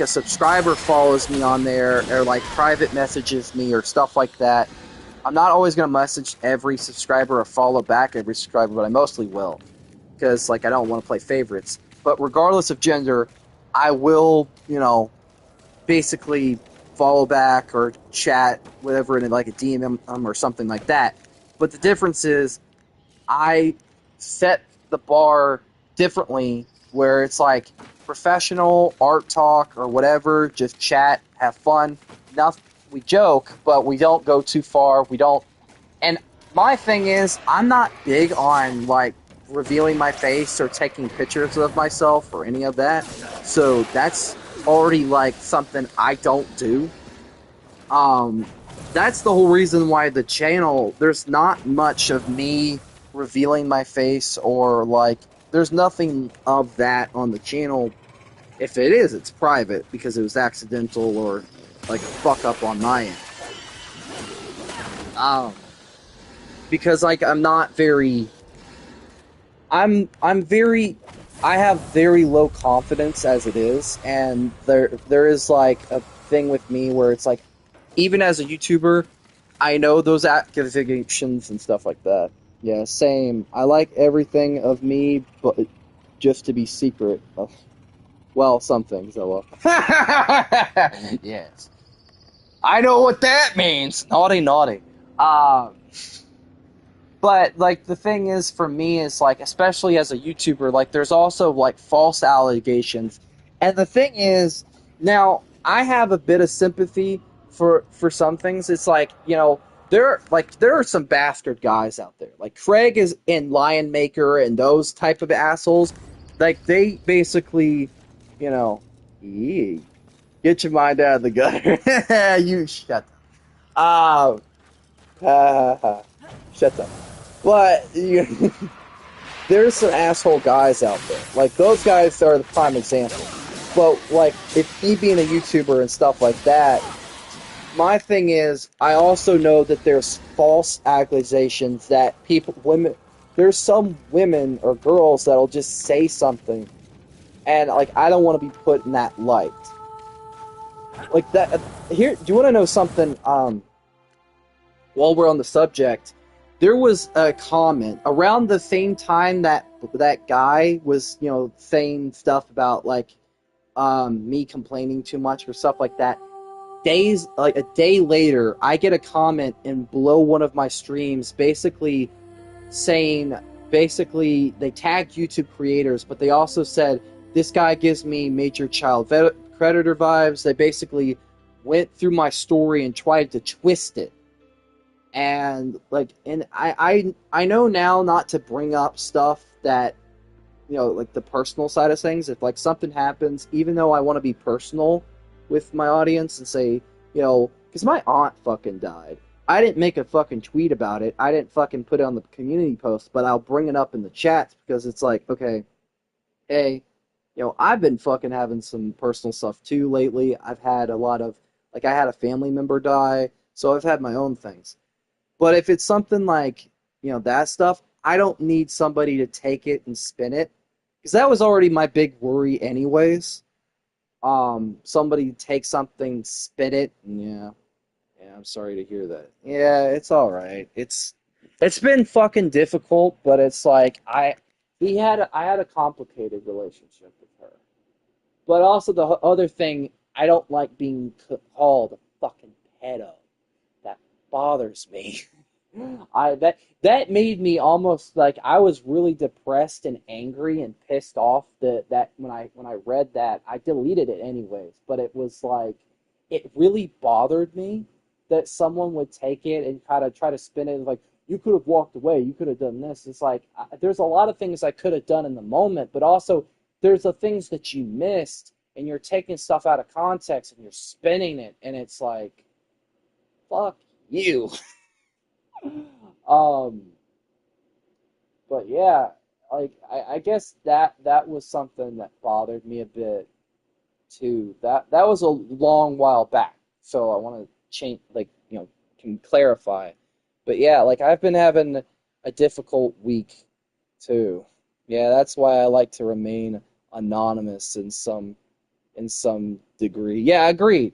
a subscriber follows me on there or like private messages me or stuff like that, I'm not always gonna message every subscriber or follow back every subscriber, but I mostly will, because like I don't want to play favorites. But regardless of gender, I will, basically follow back or chat whatever in like a DM or something like that. But the difference is I set the bar differently, where it's like professional art talk or whatever, just chat, have fun. Nothing, we joke, but we don't go too far. We don't. And my thing is, I'm not big on like revealing my face or taking pictures of myself or any of that. So that's already like something I don't do. That's the whole reason why the channel, there's not much of me revealing my face, or like there's nothing of that on the channel. If it is, it's private because it was accidental or like a fuck up on my end. Because like I'm not very I'm very I have very low confidence as it is, and there is like a thing with me where it's like, even as a YouTuber, I know those accusations and stuff like that. Yeah, same. I like everything of me, but just to be secret. Well, some things, oh well. Yes. I know what that means! Naughty, naughty. But, like, the thing is, for me, is, like, especially as a YouTuber, like, there's also, like, false allegations. And the thing is, now, I have a bit of sympathy for some things. It's like, there are some bastard guys out there. Like, Craig is in Lion Maker and those type of assholes. Like, they basically, eee, get your mind out of the gutter. You shut up. Shut up. But there's some asshole guys out there. Like, those guys are the prime example. But, like, if me being a YouTuber and stuff like that, my thing is, I also know that there's false accusations that there's some women or girls that'll just say something, and, like, I don't want to be put in that light. Like, that, here, do you want to know something, while we're on the subject? There was a comment around the same time that guy was, saying stuff about, like, me complaining too much or stuff like that. Like a day later, I get a comment below one of my streams basically saying, they tagged YouTube creators, but they also said, this guy gives me major child predator vibes. They basically went through my story and tried to twist it. And like, and I know now not to bring up stuff that, like the personal side of things. If like something happens, even though I want to be personal with my audience and say, because my aunt fucking died. I didn't make a fucking tweet about it. I didn't fucking put it on the community post, but I'll bring it up in the chats because it's like, okay, hey, I've been fucking having some personal stuff too lately. I've had a lot of, like, I had a family member die, so I've had my own things. But if it's something like, that stuff, I don't need somebody to take it and spin it. Because that was already my big worry anyways. Somebody take something, spin it, and yeah, I'm sorry to hear that. Yeah, it's alright. It's been fucking difficult, but it's like, I had a complicated relationship with her. But also the other thing, I don't like being called a fucking pedo. That bothers me. That made me almost like I was really depressed and angry and pissed off that when I read that I deleted it anyways, but it was like it really bothered me that someone would take it and kind of try to spin it like you could have walked away, you could have done this. It's like there's a lot of things I could have done in the moment, but also there's the things that you missed and you're taking stuff out of context and you're spinning it and it's like fuck you. Um, but yeah, like I guess that was something that bothered me a bit too. That was a long while back, so I want to change, like can clarify. But yeah, like I've been having a difficult week too. Yeah, that's why I like to remain anonymous in some degree. Yeah, agreed.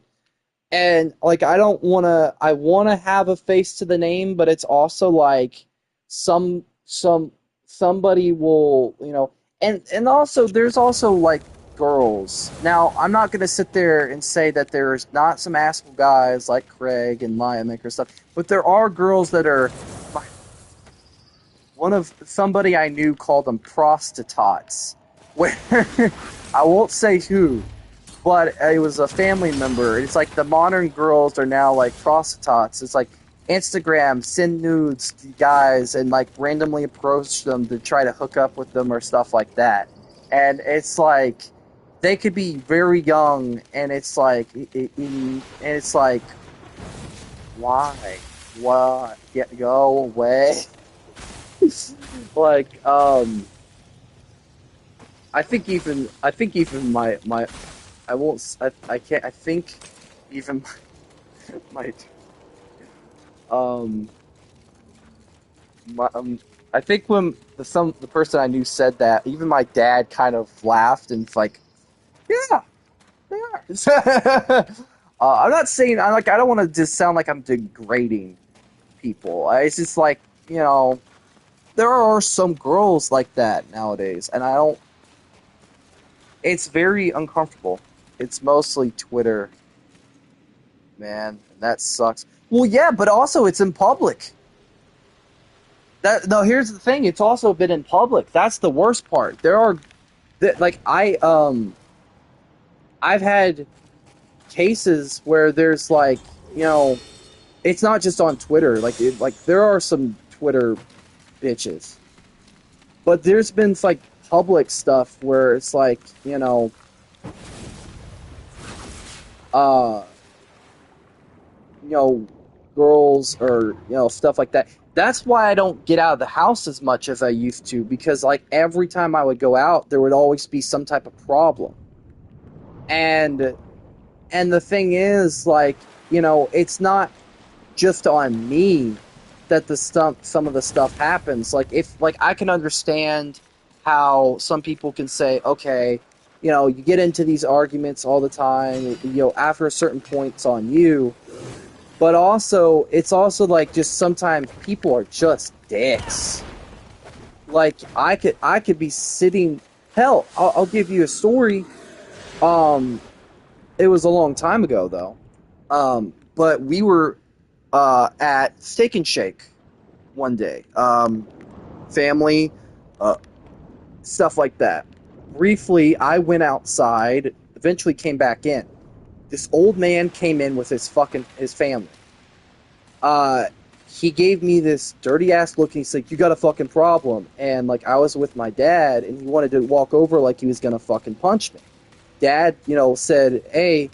And like I want to have a face to the name, but it's also like somebody will, and also there's also like girls. Now, I'm not going to sit there and say that there's not some asshole guys like Craig and Liamek or stuff, but there are girls that are one of somebody I knew called them prostitutes, where I won't say who, but it was a family member. It's like the modern girls are now like prostitutes. It's like Instagram, send nudes to guys and like randomly approach them to try to hook up with them or stuff like that. And it's like they could be very young, and it's like, why? Why? Go away. Like, I think even my I won't. I can't. I think even my um my I think when the person I knew said that, even my dad kind of laughed and was like, yeah, they are. I'm not saying I don't want to just sound like I'm degrading people. It's just like there are some girls like that nowadays, and I don't. It's very uncomfortable. It's mostly Twitter. Man, that sucks. Well, yeah, but also it's in public. No, here's the thing. It's also been in public. That's the worst part. There are, like, I've had cases where there's like, it's not just on Twitter. Like, there are some Twitter bitches, but there's been like public stuff where it's like, uh. Girls or stuff like that. That's why I don't get out of the house as much as I used to, because like every time I would go out there would always be some type of problem. And the thing is, like, it's not just on me that some of the stuff happens. Like, if like I can understand how some people can say, okay, you get into these arguments all the time, after a certain point it's on you. But also, it's also like just sometimes people are just dicks. Like I could be sitting. Hell, I'll give you a story. It was a long time ago though. But we were at Steak and Shake one day. Family, stuff like that. Briefly, I went outside. Eventually, came back in. This old man came in with his family. He gave me this dirty ass look, and he's like, "You got a fucking problem." And like, I was with my dad, and he wanted to walk over like he was gonna fucking punch me. Dad, said, "Hey,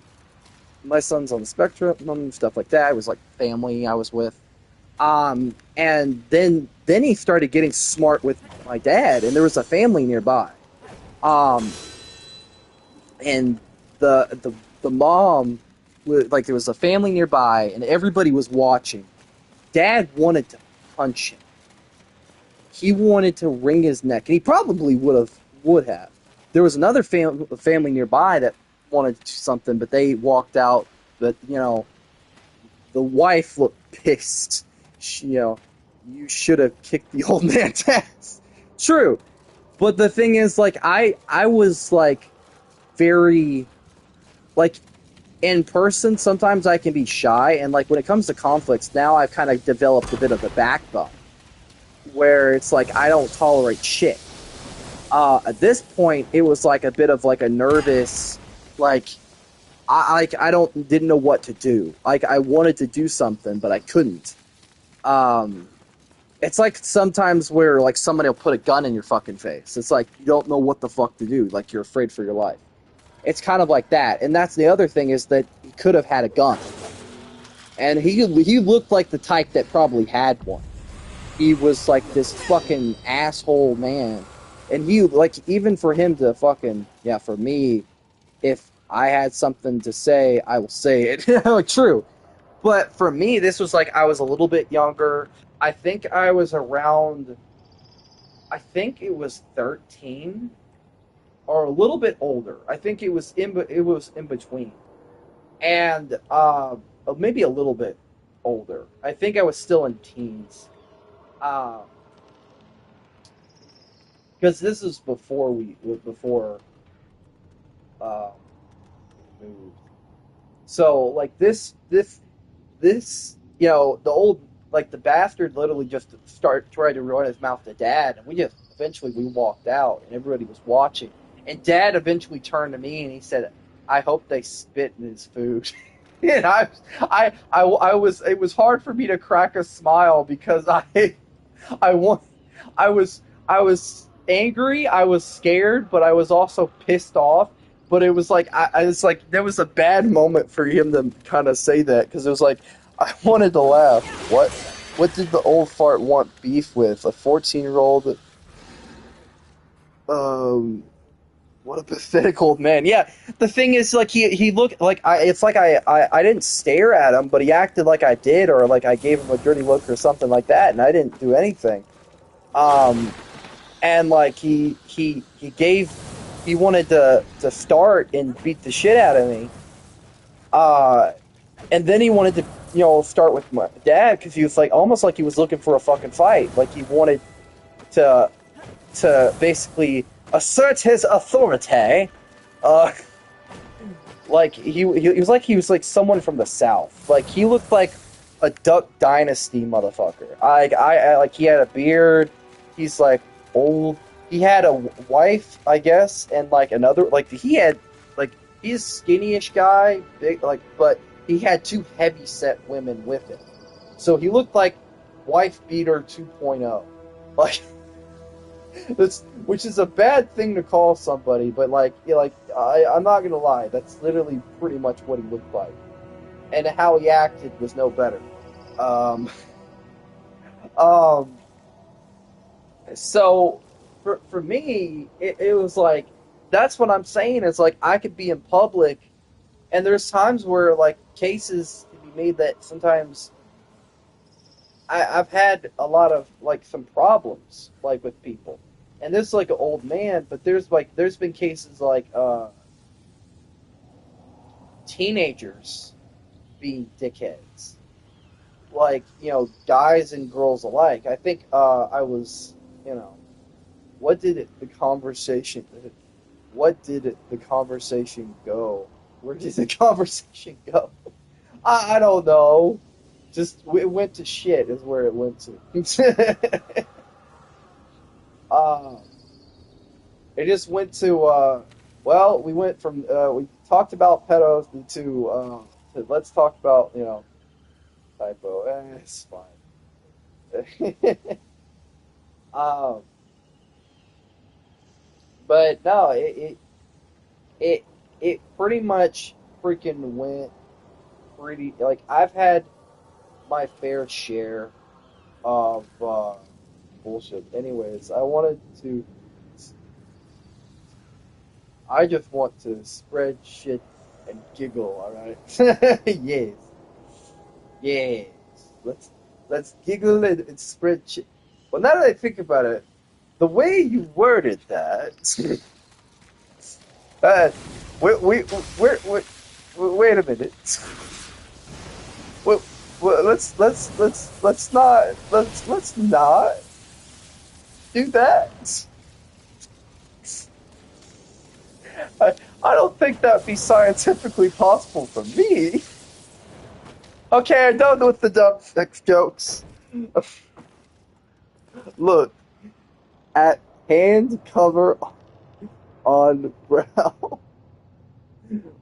my son's on the spectrum," stuff like that. It was like family I was with. And then he started getting smart with my dad, and there was a family nearby. And the mom, like, there was a family nearby, and everybody was watching. Dad wanted to punch him. He wanted to wring his neck, and he probably would have. There was another family nearby that wanted something, but they walked out. But the wife looked pissed. You should have kicked the old man's ass. True, but the thing is, like, I was like very, like, in person, sometimes I can be shy, and like when it comes to conflicts, now I've kind of developed a bit of a backbone, where it's like I don't tolerate shit. At this point, it was like a bit of like a nervous, like I didn't know what to do. Like I wanted to do something, but I couldn't. It's like sometimes where like somebody will put a gun in your fucking face. It's like you don't know what the fuck to do. Like you're afraid for your life. It's kind of like that, and that's the other thing is that he could have had a gun, and he looked like the type that probably had one. He was like this fucking asshole man, and he like even for him to fucking for me, if I had something to say, I will say it. Like, true, but for me, this was like I was a little bit younger. I think I was around. I think it was 13. Or a little bit older. I think it was in between, and maybe a little bit older. I think I was still in teens, because this is before we moved. So like this the old like the bastard literally just tried to run his mouth to Dad, and we walked out, and everybody was watching. And Dad eventually turned to me and he said, "I hope they spit in his food." And I was. It was hard for me to crack a smile because I was angry. I was scared, but I was also pissed off. But it was like I was like there was a bad moment for him to kind of say that because it was like I wanted to laugh. What did the old fart want beef with? A 14-year-old? What a pathetic old man. Yeah, the thing is, like, he looked like it's like I didn't stare at him, but he acted like I did, or like I gave him a dirty look or something like that, and I didn't do anything. And like he wanted to start and beat the shit out of me. And then he wanted to start with my dad because he was like almost like he was looking for a fucking fight, like he wanted to basically assert his authority. Like he was like someone from the South. Like he looked like a Duck Dynasty motherfucker. I like he had a beard. He's like old. He had a wife, I guess, and like another like he had like he's skinny-ish guy, big like, but he had two heavy-set women with him. So he looked like wife beater 2.0. Like. Which is a bad thing to call somebody, but like, I'm not gonna lie, that's literally pretty much what he looked like, and how he acted was no better. So for me, it was like that's what I'm saying. It's like I could be in public, and there's times where like cases can be made that sometimes. I've had a lot of like some problems like with people, and this is like an old man, but there's been cases like teenagers being dickheads, like guys and girls alike. I think I was what did the conversation go? Where did the conversation go? I don't know. Just it went to shit is where it went to. It just went to well, we went from we talked about pedos to let's talk about typo. It's fine. But no, it pretty much freaking went pretty like I've had my fair share of bullshit. Anyways, I just want to spread shit and giggle, alright? Yes. Yes. Let's giggle and spread shit. Well, now that I think about it, the way you worded that, wait a minute. Well, let's not do that. I don't think that'd be scientifically possible for me. Okay, I'm done with the dumb sex jokes. Look at hand cover on brow.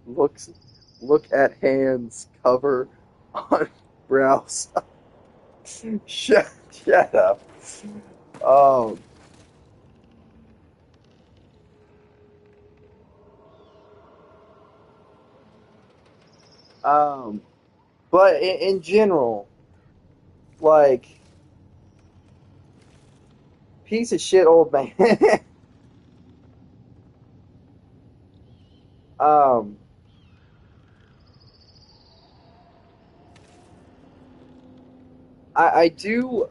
Looks look at hands cover on brows. Shut up. Um um but in general, like piece of shit old man. um I do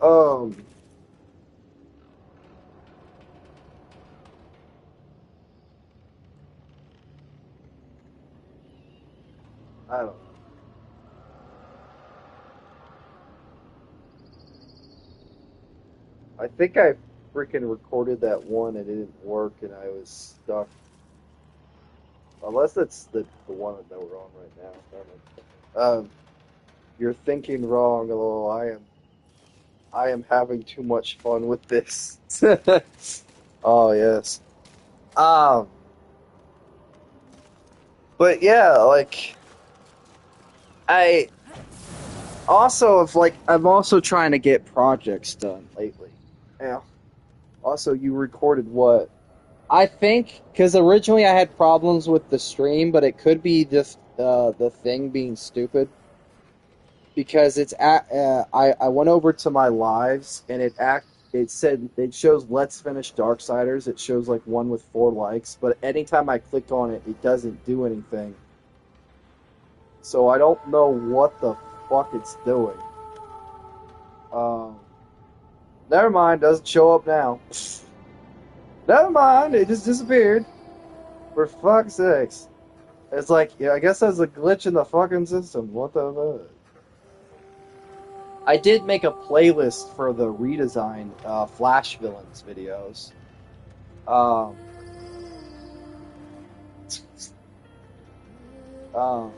I don't I think I freaking recorded that one and it didn't work and I was stuck. Unless that's the one that we're on right now. I don't know. You're thinking wrong, although I am having too much fun with this. Oh yes. Um, but yeah, like I also have like I'm also trying to get projects done lately. Yeah. Also, you recorded what? I think because originally I had problems with the stream, but it could be just the thing being stupid. Because it's at I went over to my lives and it said it shows let's finish Darksiders. It shows like one with 4 likes, but anytime I click on it, it doesn't do anything. So I don't know what the fuck it's doing. Um, Never mind, doesn't show up now. Never mind, it just disappeared. For fuck's sakes. It's like, yeah, I guess there's a glitch in the fucking system. What the fuck? I did make a playlist for the redesign Flash Villains videos. Um, um,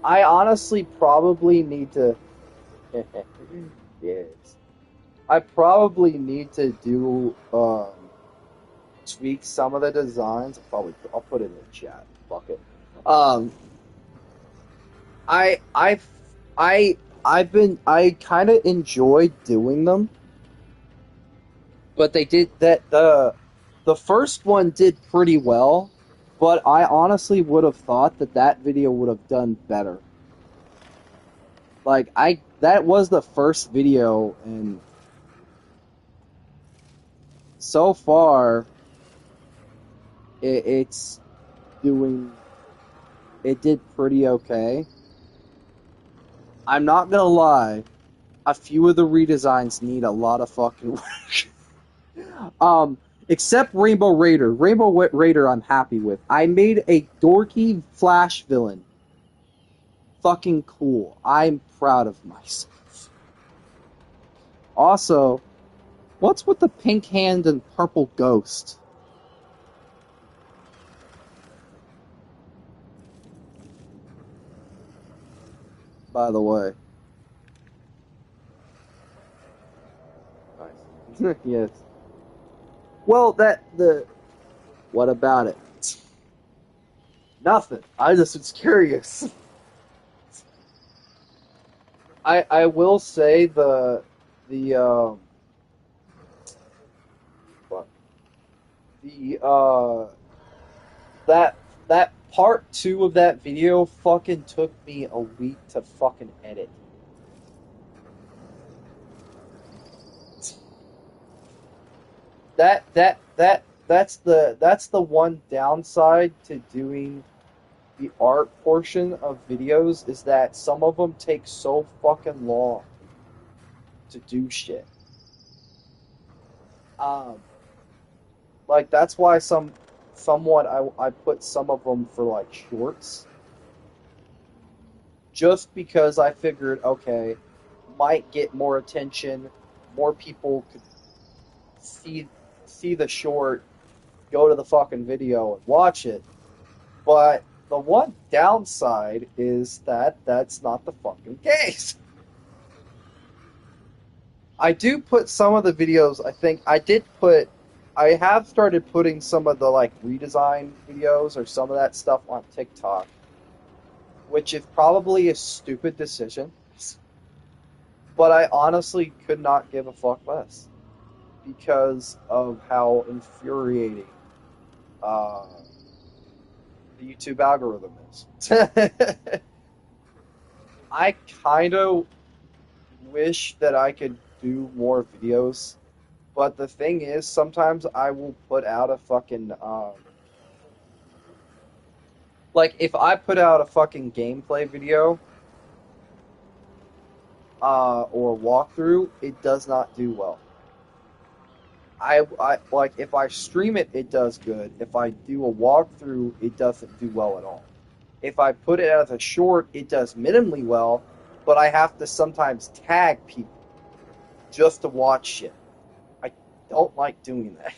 I honestly probably need to. Yes. I probably need to do tweak some of the designs. I'll put it in the chat. Fuck it. Um, I I've I kind of enjoyed doing them, but they did that the first one did pretty well, but I honestly would have thought that that video would have done better. Like that was the first video, and so far it's doing it did pretty okay. I'm not gonna lie, a few of the redesigns need a lot of fucking work. Except Rainbow Raider. Raider I'm happy with. I made a dorky Flash villain. Fucking cool. I'm proud of myself. Also, what's with the pink hand and purple ghost? By the way. Nice. Yes. Well, what about it? Nothing. I just was curious. I will say the what that part 2 of that video fucking took me a week to fucking edit. That's the one downside to doing the art portion of videos is that some of them take so fucking long to do shit. Like that's why somewhat I put some of them for like shorts, just because I figured okay, might get more attention, more people could see the short, go to the fucking video and watch it. But the one downside is that that's not the fucking case. I do put some of the videos, I have started putting some of the like redesign videos or some of that stuff on TikTok, which is probably a stupid decision, but I honestly could not give a fuck less because of how infuriating uh, the YouTube algorithm is. I kind of wish that I could do more videos, but the thing is, sometimes I will put out a fucking like if I put out a fucking gameplay video or walkthrough, it does not do well. I like if I stream it, it does good. If I do a walkthrough, it doesn't do well at all. If I put it as a short, it does minimally well, but I have to sometimes tag people just to watch shit. I don't like doing that.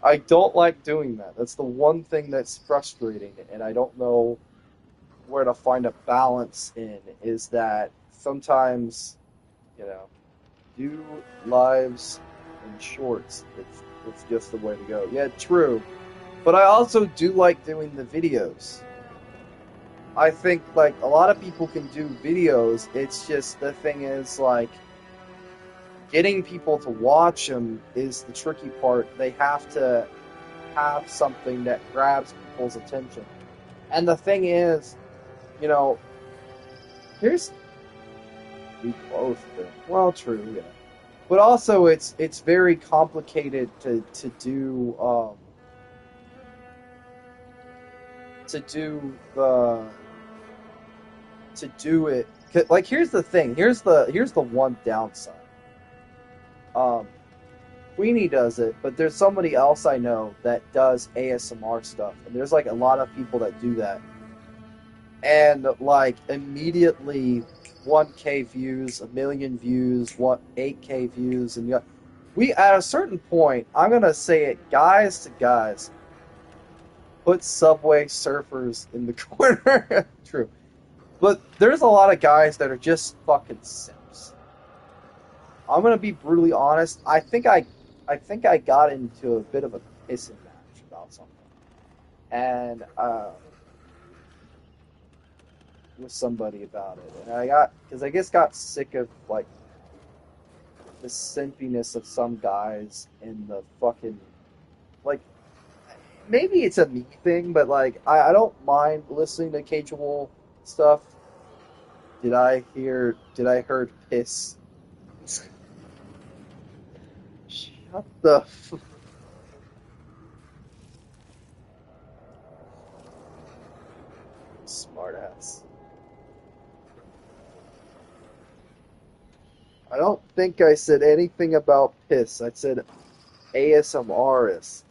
I don't like doing that. That's the one thing that's frustrating, and I don't know where to find a balance in. Is that sometimes, you know, do lives and shorts. It's just the way to go. Yeah, true. But I also do like doing the videos. I think like a lot of people can do videos. It's just the thing is like getting people to watch them is the tricky part. They have to have something that grabs people's attention. And the thing is, you know, here's we both do. Well, true, yeah. But also, it's very complicated to do to do the to do it. Like, here's the thing. Here's the one downside. Um, Queenie does it, but there's somebody else I know that does ASMR stuff, and there's like a lot of people that do that, and like immediately 1K views, a million views, 8K views, and we at a certain point, I'm gonna say it, guys to guys, put Subway Surfers in the corner. True, but there's a lot of guys that are just fucking simps. I'm gonna be brutally honest. I think I got into a bit of a pissing match about something, and with somebody about it, and I guess got sick of like the simpiness of some guys and the fucking like maybe it's a me thing, but like I don't mind listening to occasional stuff. Did I heard piss? Shut the smartass. I don't think I said anything about piss. I said ASMRist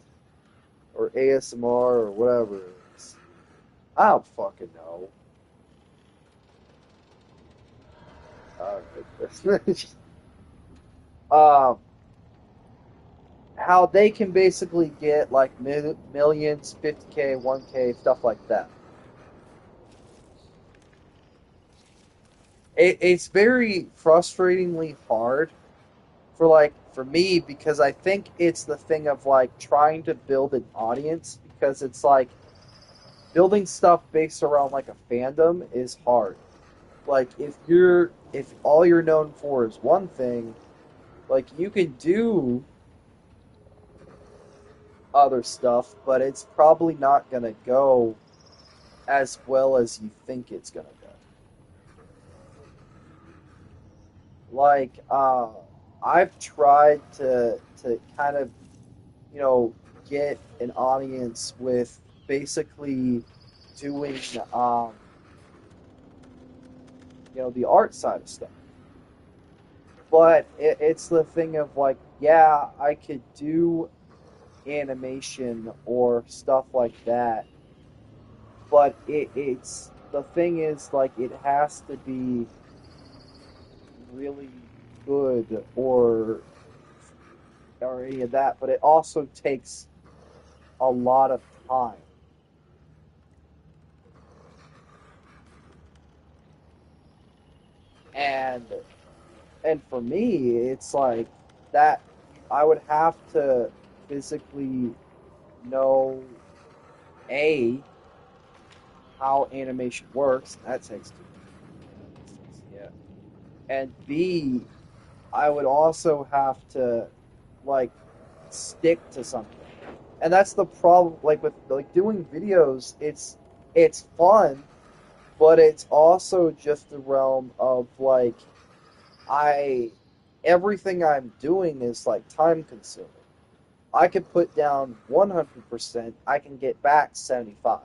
or ASMR or whatever it is. I don't fucking know. Alright. How they can basically get like millions, 50K, 1K, stuff like that. It's very frustratingly hard for me because I think it's the thing of like trying to build an audience because it's like building stuff based around like a fandom is hard. Like if all you're known for is one thing, like you can do other stuff, but it's probably not gonna go as well as you think it's gonna go. Like, I've tried to kind of, you know, get an audience with basically doing, you know, the art side of stuff. But it's the thing of like, yeah, I could do animation or stuff like that, but it's the thing is like it has to be really good or any of that, but it also takes a lot of time. and for me, it's like that. I would have to physically know a how animation works. That takes 2 minutes. Yeah, and b I would also have to like stick to something. And that's the problem like with like doing videos, it's fun, but it's also just the realm of like I everything I'm doing is like time consuming. I could put down 100%, I can get back 75.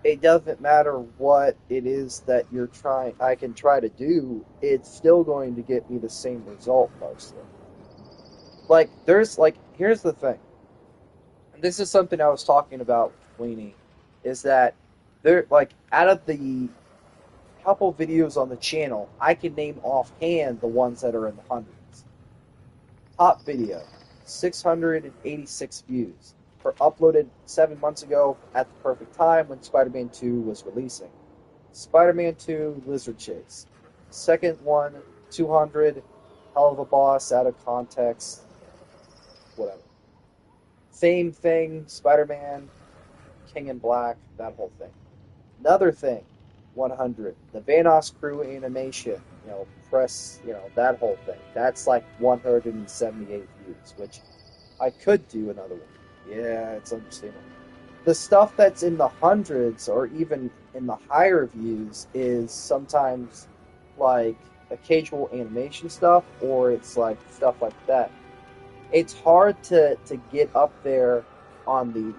It doesn't matter what it is that I can try to do, it's still going to get me the same result mostly. Like there's like here's the thing. And this is something I was talking about with Queenie, is that there like out of the couple videos on the channel, I can name offhand the ones that are in the hundreds. Top video, 686 views. Uploaded 7 months ago at the perfect time when Spider-Man 2 was releasing. Spider-Man 2 Lizard Chase. Second one, 200, Hell of a Boss, out of context, whatever. Same thing, Spider-Man, King in Black, that whole thing. Another thing, 100, the Vanos crew animation, press, that whole thing. That's like 178 views, which I could do another one. Yeah, it's understandable. The stuff that's in the hundreds or even in the higher views is sometimes like occasional animation stuff, or it's like stuff like that. It's hard to get up there on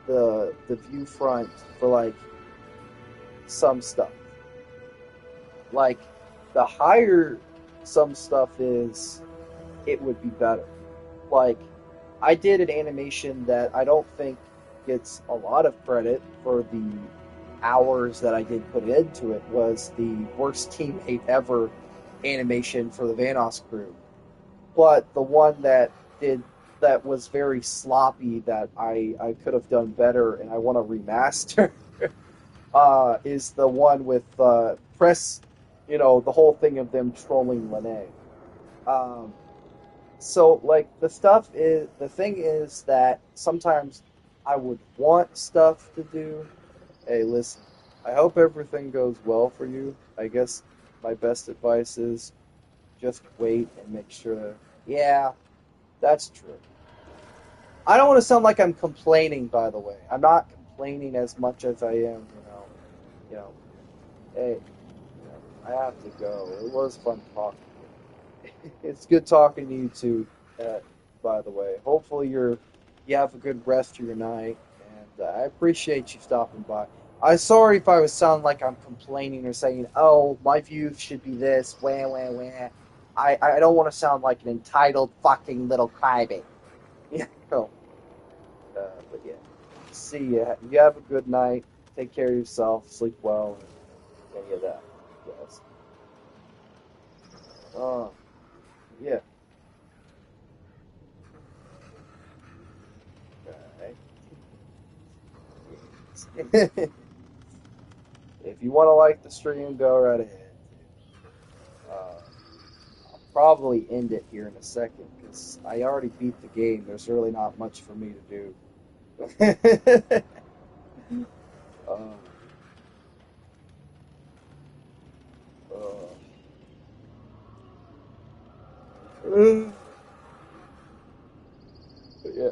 the view front for like some stuff. Like the higher some stuff is, it would be better. Like I did an animation that I don't think gets a lot of credit for the hours that I did put into it, was the worst teammate ever animation for the Vanos crew. But the one that was very sloppy that I could have done better and I want to remaster is the one with press, the whole thing of them trolling Lene. Um, so like the thing is that sometimes I would want stuff to do. Hey, listen, I hope everything goes well for you. I guess my best advice is just wait and make sure. Yeah, that's true. I don't want to sound like I'm complaining, by the way. I'm not complaining as much as I am, you know, hey, I have to go. It was fun talking. It's good talking to you too, by the way. Hopefully you have a good rest of your night, and I appreciate you stopping by. I'm sorry if I was sounding like I'm complaining or saying, "Oh, my views should be this, wah wah wah." I don't want to sound like an entitled fucking little crybaby. You know. But yeah, see ya. You have a good night. Take care of yourself. Sleep well. And any of that. Yes. Yeah. Alright. If you want to like the stream, go right ahead. I'll probably end it here in a second because I already beat the game. There's really not much for me to do. um, but yeah.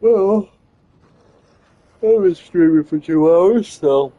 Well, I was streaming for 2 hours, so